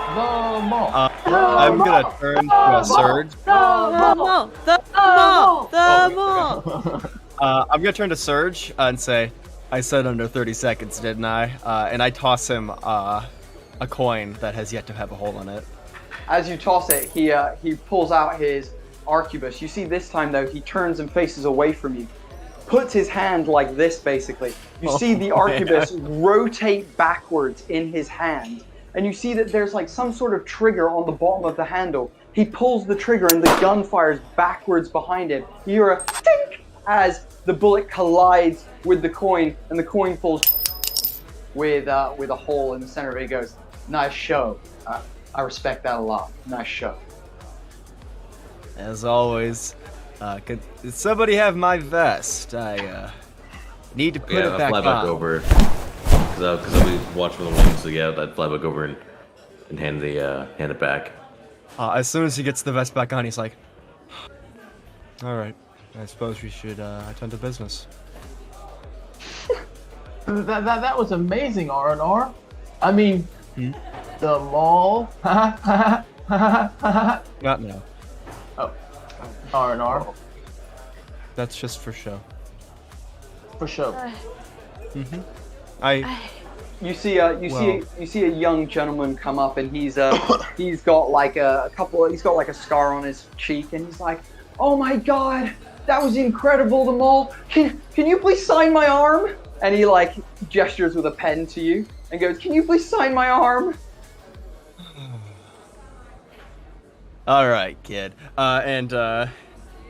The mall. I'm gonna turn to a Surge. The mall! The mall! The mall! I'm gonna turn to Surge and say, I said under 30 seconds, didn't I? And I toss him a coin that has yet to have a hole in it. As you toss it, he pulls out his arquebus. You see this time though, he turns and faces away from you. Puts his hand like this basically. You see the arquebus rotate backwards in his hand. And you see that there's like some sort of trigger on the bottom of the handle. He pulls the trigger and the gun fires backwards behind him. You hear a tink as the bullet collides with the coin, and the coin falls with a hole in the center of it. He goes, "Nice show. I respect that a lot. Nice show." As always, could somebody have my vest? I need to put it back fly on. back over. Because I'll be watching the wings, so yeah, I'd fly back over and hand it back. As soon as he gets the vest back on, he's like, all right, I suppose we should attend to business. That was amazing, Arinar. I mean, the mall. Not now. Oh, Arinar. That's just for show. For sure. You see a young gentleman come up, and he's got like a scar on his cheek, and he's like, "Oh my God, that was incredible, the mall. Can you please sign my arm?" And he like gestures with a pen to you and goes, "Can you please sign my arm?" All right, kid. And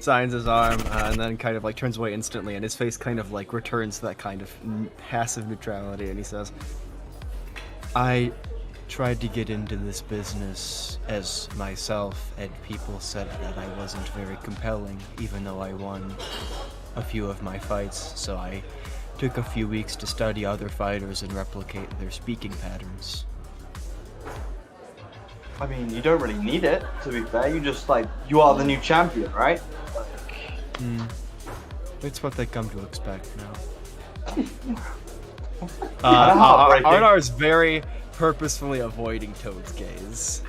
signs his arm, and then kind of like turns away instantly, and his face kind of like returns to that kind of passive neutrality, and he says, I tried to get into this business as myself, and people said that I wasn't very compelling, even though I won a few of my fights, so I took a few weeks to study other fighters and replicate their speaking patterns. I mean, you don't really need it, to be fair. You just, you are the new champion, right? It's what they come to expect now. Heartbreaking. Arinar is very purposefully avoiding Toad's gaze.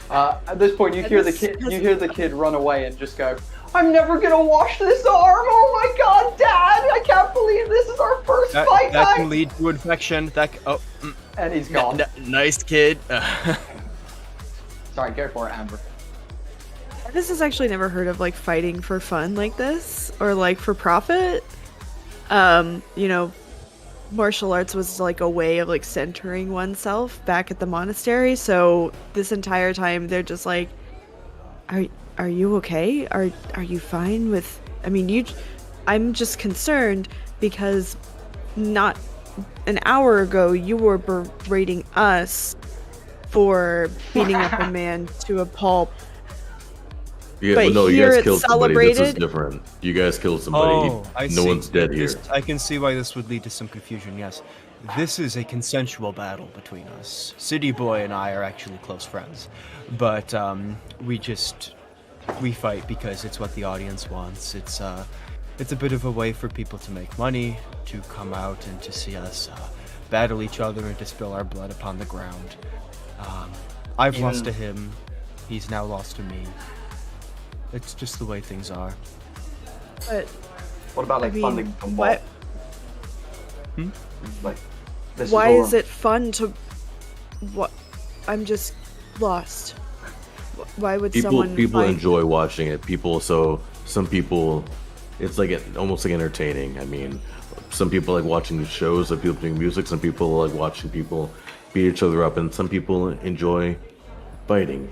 At this point, you hear the kid run away and just go, "I'm never gonna wash this arm! Oh my God, Dad! I can't believe this is our first fight!" That can lead to infection. And he's gone. Nice kid. Sorry, go for it, Amber. This has actually never heard of like fighting for fun like this, or like for profit. Martial arts was like a way of like centering oneself back at the monastery. So this entire time they're just like, are you okay? Are you fine with? I mean, I'm just concerned because not an hour ago you were berating us for beating up a man to a pulp. Yeah, but no, you here guys it's killed somebody. This is celebrated. different. You guys killed somebody. I no see. one's dead here. I can see why this would lead to some confusion, yes. This is a consensual battle between us. City Boy and I are actually close friends. But we fight because it's what the audience wants. It's a bit of a way for people to make money, to come out and to see us battle each other and to spill our blood upon the ground. I've lost to him. He's now lost to me. It's just the way things are. But What about funding for what? Why is it fun to? What? I'm just lost. Why would someone? People find... enjoy watching it. Some people, it's almost like entertaining. I mean, some people like watching the shows. Some people doing music. Some people like watching people beat each other up, and some people enjoy fighting.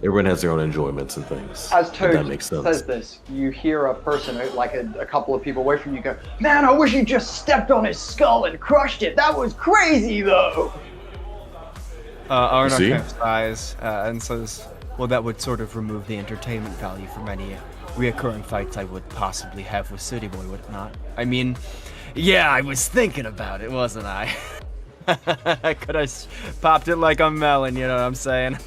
Everyone has their own enjoyments and things. As Toad that makes sense. says this, you hear a person, like a couple of people away from you, go, "Man, I wish you just stepped on his skull and crushed it. That was crazy, though." Arinar kind of sighs and says, well, that would sort of remove the entertainment value from any reoccurring fights I would possibly have with City Boy, would it not? I mean, yeah, I was thinking about it, wasn't I? I could have popped it like a melon, you know what I'm saying?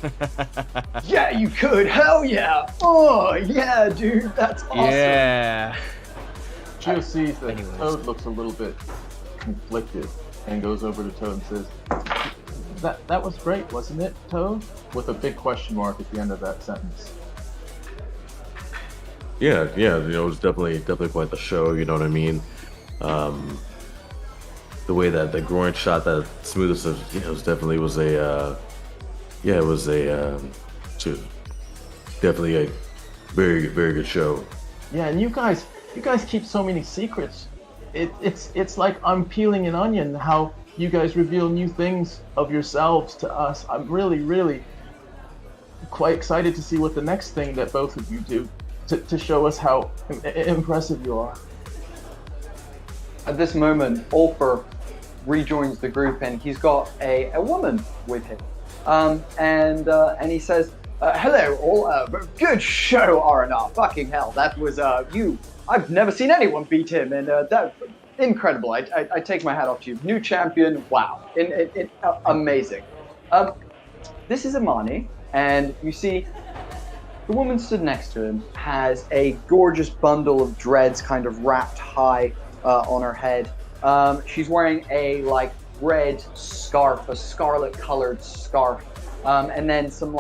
Yeah, you could. Hell yeah. Oh, yeah, dude. That's awesome. Yeah. Gio sees that Toad looks a little bit conflicted and goes over to Toad and says, that was great, wasn't it, Toad? With a big question mark at the end of that sentence. Yeah, it was definitely quite the show. You know what I mean? The way that the groin shot, that smoothest of, it was definitely definitely a very, very good show. Yeah, and you guys keep so many secrets. It's like I'm peeling an onion. How you guys reveal new things of yourselves to us. I'm really, really quite excited to see what the next thing that both of you do to show us how impressive you are. At this moment, Ulfer rejoins the group, and he's got a woman with him. And he says, hello all, good show, Arinar. Fucking hell, that was, I've never seen anyone beat him, and that, incredible. I take my hat off to you. New champion, wow, amazing. This is Imani, and you see, the woman stood next to him has a gorgeous bundle of dreads kind of wrapped high on her head. She's wearing a red scarf, a scarlet colored scarf, and then some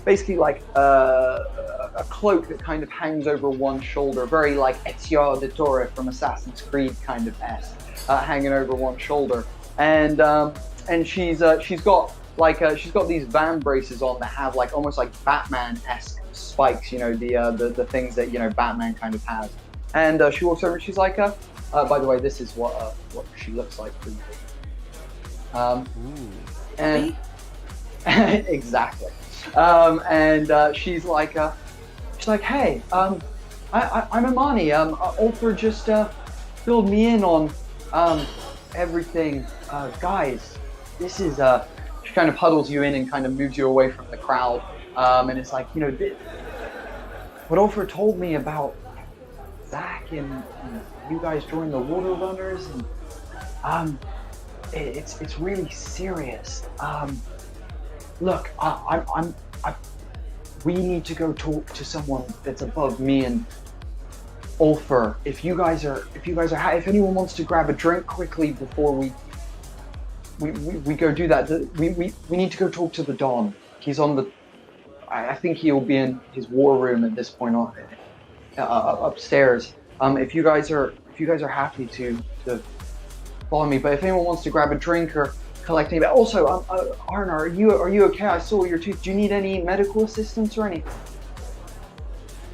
basically a cloak that kind of hangs over one shoulder, very like Ezio Auditore from Assassin's Creed kind of esque, hanging over one shoulder. And she's got these van braces on that have almost like Batman-esque spikes, the things that Batman kind of has. And she walks over and she's like, by the way, this is what she looks like for you. And exactly. She's like, hey, I'm Imani. Ulfer just filled me in on everything. Guys, this is she kind of huddles you in and kind of moves you away from the crowd. And it's like, what Ulfer told me about Zach and you guys joined the Water Runners, and it's really serious. Look, we need to go talk to someone that's above me and Ulfer. If anyone wants to grab a drink quickly before we go do that, we need to go talk to the Don. He's on I think he'll be in his war room at this point upstairs. If you guys are happy to follow me, but if anyone wants to grab a drink or collect any, also, Arinar, are you okay? I saw your tooth. Do you need any medical assistance or anything?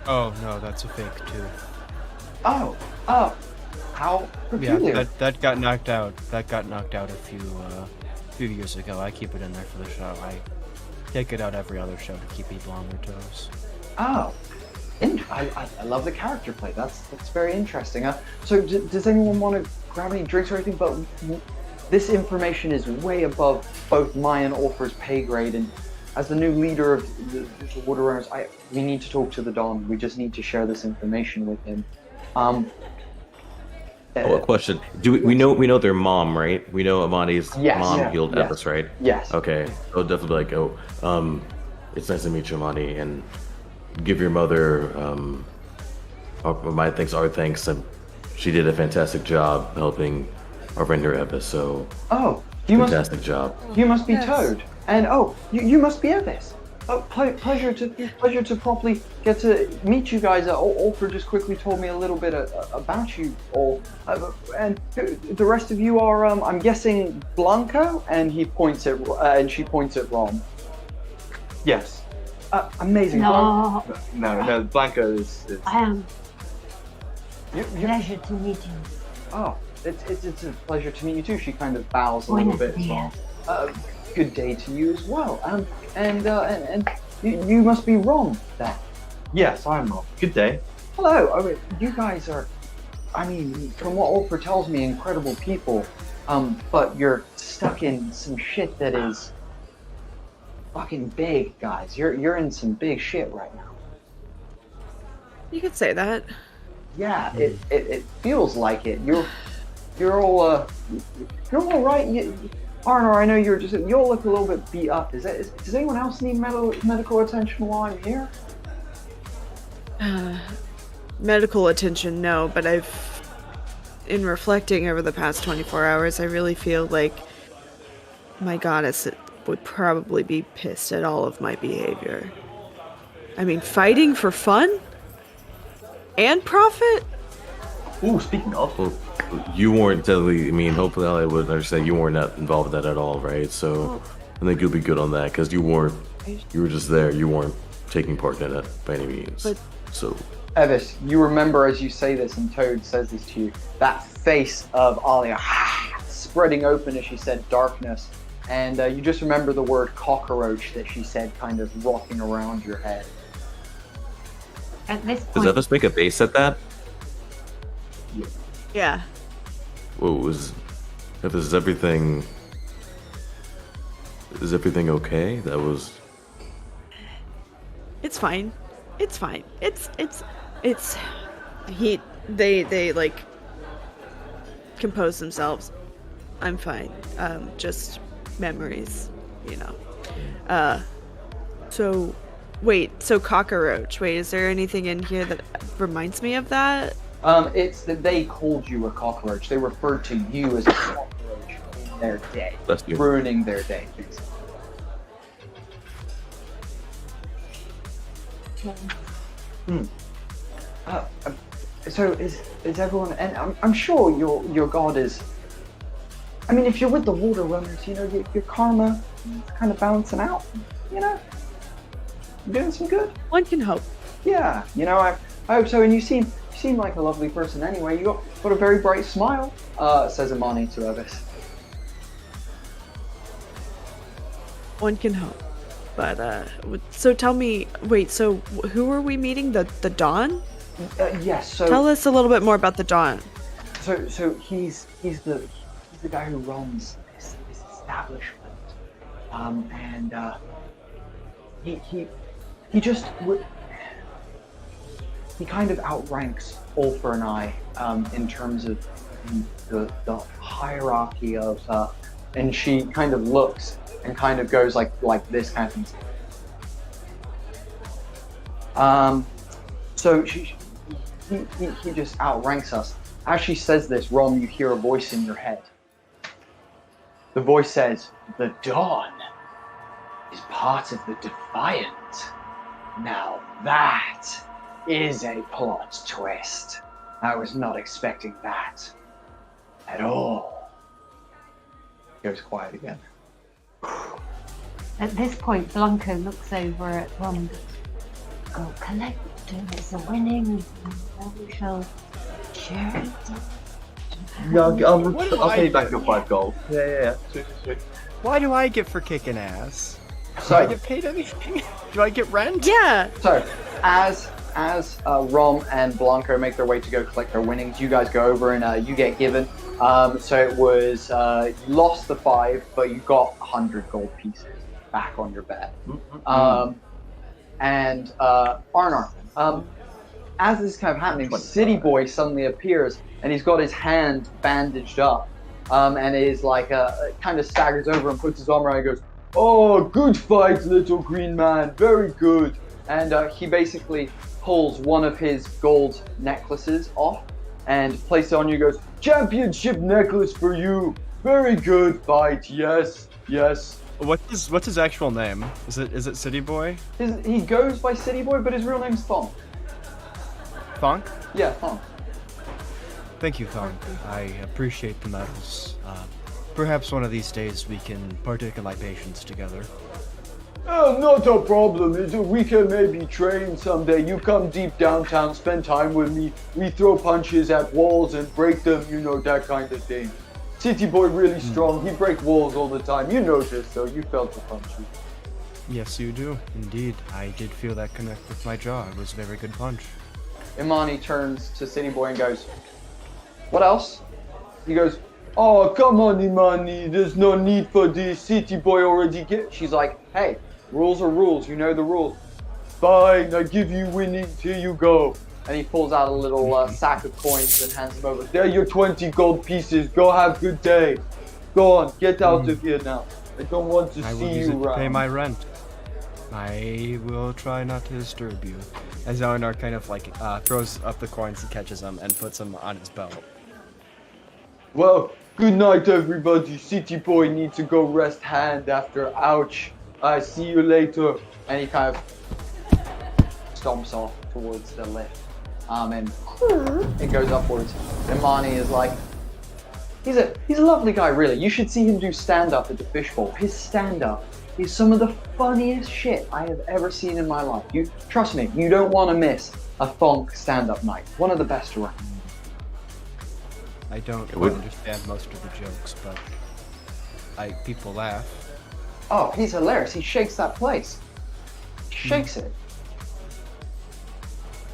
Oh no, that's a fake tooth. Oh, how peculiar. Yeah, that got knocked out. That got knocked out a few years ago. I keep it in there for the show. I take it out every other show to keep people on their toes. Oh, I love the character play. That's very interesting. So does anyone want to grab any drinks or anything? But this information is way above both my and Ulfer's pay grade, and as the new leader of the Water Runners, we need to talk to the Don. We just need to share this information with him. A question. We know their mom, right? We know Imani's mom healed Epis, right? Yes. Okay. I'll definitely be like, it's nice to meet you, Imani, and give your mother my thanks, our thanks. She did a fantastic job helping our friend here, Epis. So fantastic job. You must be Toad, and you must be Epis. Oh, pleasure to properly get to meet you guys. Ulfer just quickly told me a little bit about you all, and the rest of you are, I'm guessing, Blanco, and she points at Rom. Yes. Amazing. No. No, Blanco is... I am. Pleasure to meet you. Oh, it's a pleasure to meet you too. She kind of bows a little bit. Good day to you as well. And you must be Rom then. Yes, I'm Rom. Good day. Hello. You guys are, from what Ulfer tells me, incredible people. But you're stuck in some shit that is fucking big, guys. You're in some big shit right now. You could say that. Yeah, it feels like it. You're all right. Arinar, I know you all look a little bit beat up. Does anyone else need medical attention while I'm here? Medical attention, no, but in reflecting over the past 24 hours, I really feel like my goddess would probably be pissed at all of my behavior. I mean, fighting for fun? And profit? Ooh, speaking of. Well, you weren't technically. I mean, hopefully, I would understand you weren't not involved with that at all, right? So, I think you'll be good on that because you weren't. You were just there. You weren't taking part in it by any means. But- So. Evis, you remember as you say this, and Toad says this to you, that face of Alia spreading open as she said darkness, and you just remember the word cockroach that she said kind of rocking around your head. At this Does point, Evis make a base at that? Yeah. Whoa, Evis, is everything okay? That was. It's fine. It's fine. They like compose themselves. I'm fine. Just memories, you know. So cockroach. Wait, is there anything in here that reminds me of that? It's that they called you a cockroach. They referred to you as a cockroach in their day, That's new. ruining their day. Basically. So is everyone? And I'm sure your god is. I mean, if you're with the water runners, you know your karma is kind of balancing out. You know, doing some good. One can hope. Yeah, you know, I hope so. And you seem like a lovely person anyway. You got a very bright smile. Says Imani to Evis. One can hope. But so tell me, wait. So who are we meeting? The Dawn? Yes. So Tell us a little bit more about the Dawn. So he's the guy who runs this establishment, and he kind of outranks Ulfer and I in terms of the hierarchy of and she kind of looks and kind of goes like this kind of thing. So he just outranks us. As she says this, Rom, you hear a voice in your head. The voice says, "The Dawn is part of the Defiant. Now that is a plot twist. I was not expecting that at all." Goes quiet again. at this point, Blanco looks over at Ron. Go collect the winnings, and we shall share it. Yeah, I'll What do pay I back do? your 5 gold. Yeah. Sweet. Why do I get for kicking ass? Do So- I get paid anything? Do I get rent? Yeah. So, as Rom and Blanco make their way to go collect their winnings, you guys go over and you get given. So it was you lost the 5, but you got 100 gold pieces back on your bet. And Arinar, as this is kind of happening, City Boy suddenly appears and he's got his hand bandaged up, and is like kind of staggers over and puts his arm around and goes, "Oh, good fight, little green man, very good." And he basically pulls one of his gold necklaces off and places it on you. Goes, "Championship necklace for you. Very good fight. Yes." What's his actual name? Is it City Boy? He goes by City Boy, but his real name's Thonk. Thonk? Yeah, Thonk. Thank you, Thonk. I appreciate the medals. Perhaps one of these days we can partake in libations together. Oh, not a problem. We can maybe train someday. You come deep downtown, spend time with me. We throw punches at walls and break them, you know, that kind of thing. City Boy really strong. He break walls all the time. You noticed, so you felt the punches. Yes, you do. Indeed. I did feel that connect with my jaw. It was a very good punch. Imani turns to City Boy and goes, "What else?" He goes, "Oh, come on, Imani. There's no need for this. City Boy already get." She's like, "Hey, rules are rules. You know the rules." "Fine, I give you winnings. Here you go." And he pulls out a little sack of coins and hands them over. "There are your 20 gold pieces. Go have a good day. Go on, get out of here now. I don't want to I will see use you it to around." pay my rent. I will try not to disturb you. As Arinar kind of throws up the coins and catches them and puts them on his belt. "Well, Good night, everybody. City boy needs to go rest hand after ouch. I see you later. And he kind of stomps off towards the lift. And it goes upwards. And Mani is like, he's a lovely guy, really. You should see him do stand-up at the fishbowl. His stand-up is some of the funniest shit I have ever seen in my life. You trust me, you don't want to miss a Thonk stand-up night. One of the best around. I don't understand most of the jokes, but people laugh. Oh, he's hilarious. He shakes that place. Shakes it.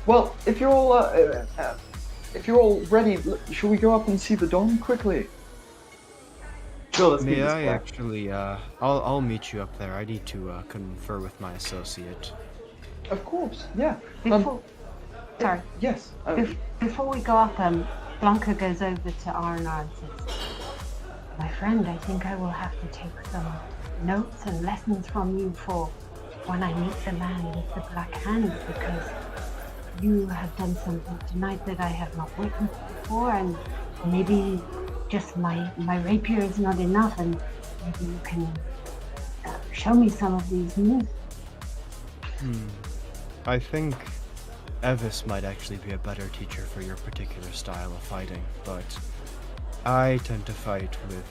Well, if you're all ready, shall we go up and see the Don quickly? Sure, let's May meet this I guy. actually? I'll meet you up there. I need to confer with my associate. Of course, yeah. Sorry. Yes. Before we go up, Blanca goes over to Arinar and says, "My friend, I think I will have to take some notes and lessons from you for when I meet the man with the black hands, because you have done something tonight that I have not witnessed before, and maybe just my rapier is not enough, and maybe you can show me some of these moves." I think Evis might actually be a better teacher for your particular style of fighting, but I tend to fight with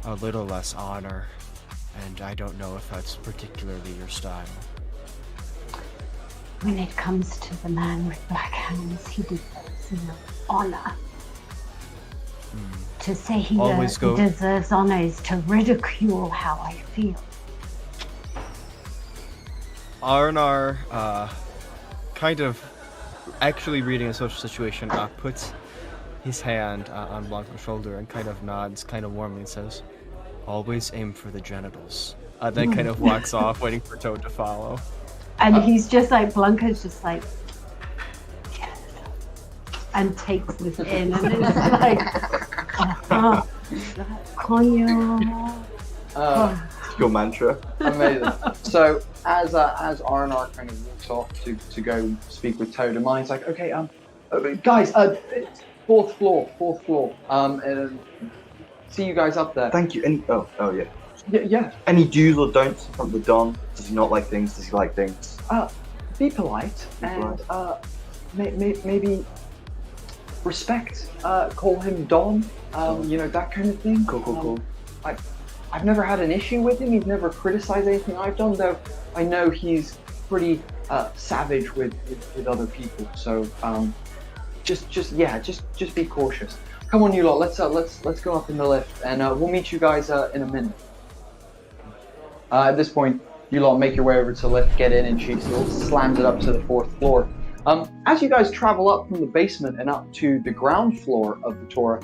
a little less honor, and I don't know if that's particularly your style. When it comes to the man with black hands, he deserves honor. To say he deserves honor is to ridicule how I feel. Arinar, kind of actually reading a social situation, puts his hand on Blanco's shoulder and kind of nods kind of warmly and says, "Always aim for the genitals." Then kind of walks off, waiting for Toad to follow. And he's just like, Blanca's just like, yes, and takes this in, and it's like, coño. Your mantra. Amazing. So as Arinar kind of walks off to go speak with Toad, and Mine's like, okay, guys, fourth floor. See you guys up there. Thank you. Oh yeah. Yeah. Any do's or don'ts from the Don? Does he not like things? Does he like things? Be polite and maybe respect. Call him Don. That kind of thing. Cool. I've never had an issue with him. He's never criticized anything I've done, though. I know he's pretty savage with other people. So just be cautious. Come on, you lot. Let's go up in the lift, and we'll meet you guys in a minute. At this point, you lot make your way over to the lift, get in, and she slams it up to the 4th floor. As you guys travel up from the basement and up to the ground floor of the Tora,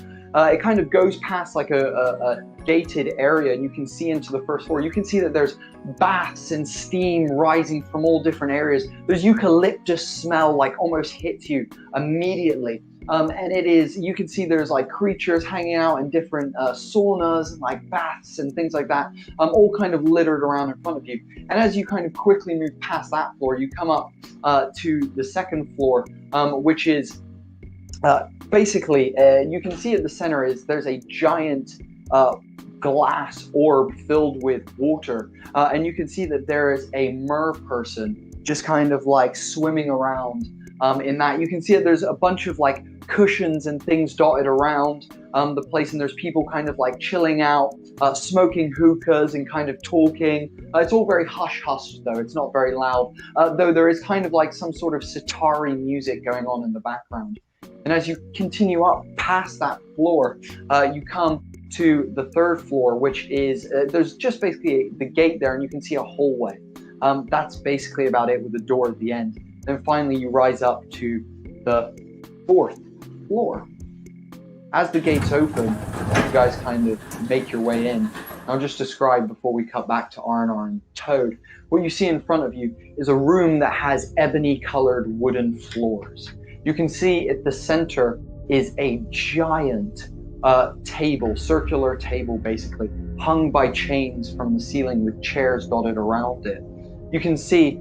it kind of goes past like a gated area, and you can see into the 1st floor. You can see that there's baths and steam rising from all different areas. There's eucalyptus smell like almost hits you immediately. And you can see there's like creatures hanging out in different saunas and like baths and things like that, all kind of littered around in front of you. And as you kind of quickly move past that floor, you come up to the 2nd floor, which is basically, you can see at the center there's a giant glass orb filled with water. And you can see that there is a mer person just kind of like swimming around in that. You can see that there's a bunch of like cushions and things dotted around the place, and there's people kind of like chilling out, smoking hookahs and kind of talking. It's all very hush-hush though, it's not very loud, though there is kind of like some sort of sitari music going on in the background. And as you continue up past that floor, you come to the 3rd floor, which is, there's just basically the gate there, and you can see a hallway. That's basically about it, with a door at the end. Then finally you rise up to the 4th floor. As the gates open, you guys kind of make your way in. I'll just describe before we cut back to Arinar and Toad. What you see in front of you is a room that has ebony-colored wooden floors. You can see at the center is a giant table, circular table basically, hung by chains from the ceiling with chairs dotted around it. You can see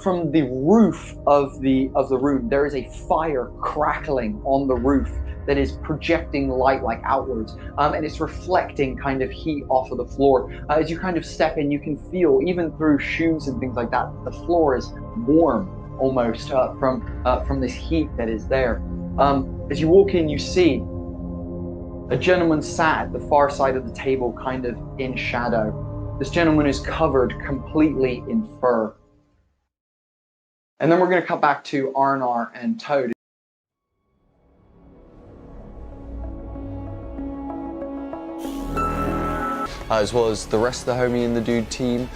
from the roof of the room, there is a fire crackling on the roof that is projecting light like outwards, and it's reflecting kind of heat off of the floor. As you kind of step in, you can feel, even through shoes and things like that, the floor is warm almost from this heat that is there. As you walk in, you see a gentleman sat at the far side of the table, kind of in shadow. This gentleman is covered completely in fur. And then we're going to cut back to Arinar and Toad. As well as the rest of the Homie and the Dude team.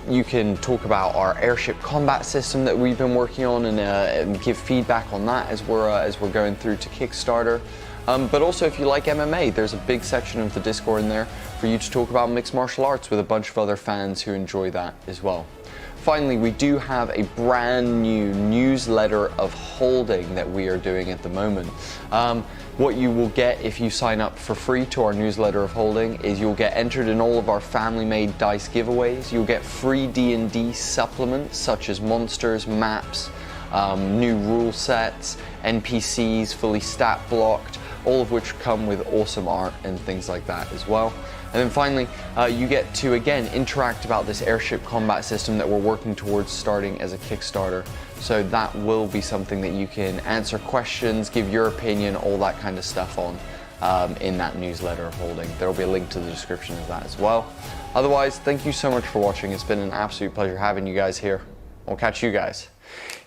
You can talk about our airship combat system that we've been working on and give feedback on that as we're going through to Kickstarter. But also, if you like MMA, there's a big section of the Discord in there for you to talk about mixed martial arts with a bunch of other fans who enjoy that as well. Finally, we do have a brand new newsletter of holding that we are doing at the moment. What you will get if you sign up for free to our newsletter of holding is you'll get entered in all of our family-made dice giveaways. You'll get free D&D supplements such as monsters, maps, new rule sets, NPCs fully stat blocked, all of which come with awesome art and things like that as well. And then finally, you get to, again, interact about this airship combat system that we're working towards starting as a Kickstarter. So that will be something that you can answer questions, give your opinion, all that kind of stuff on in that newsletter of holding. There will be a link to the description of that as well. Otherwise, thank you so much for watching. It's been an absolute pleasure having you guys here. We'll catch you guys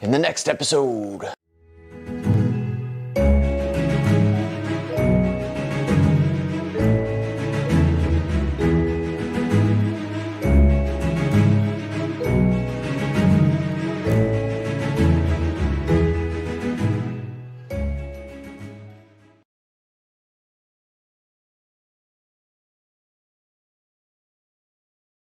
in the next episode.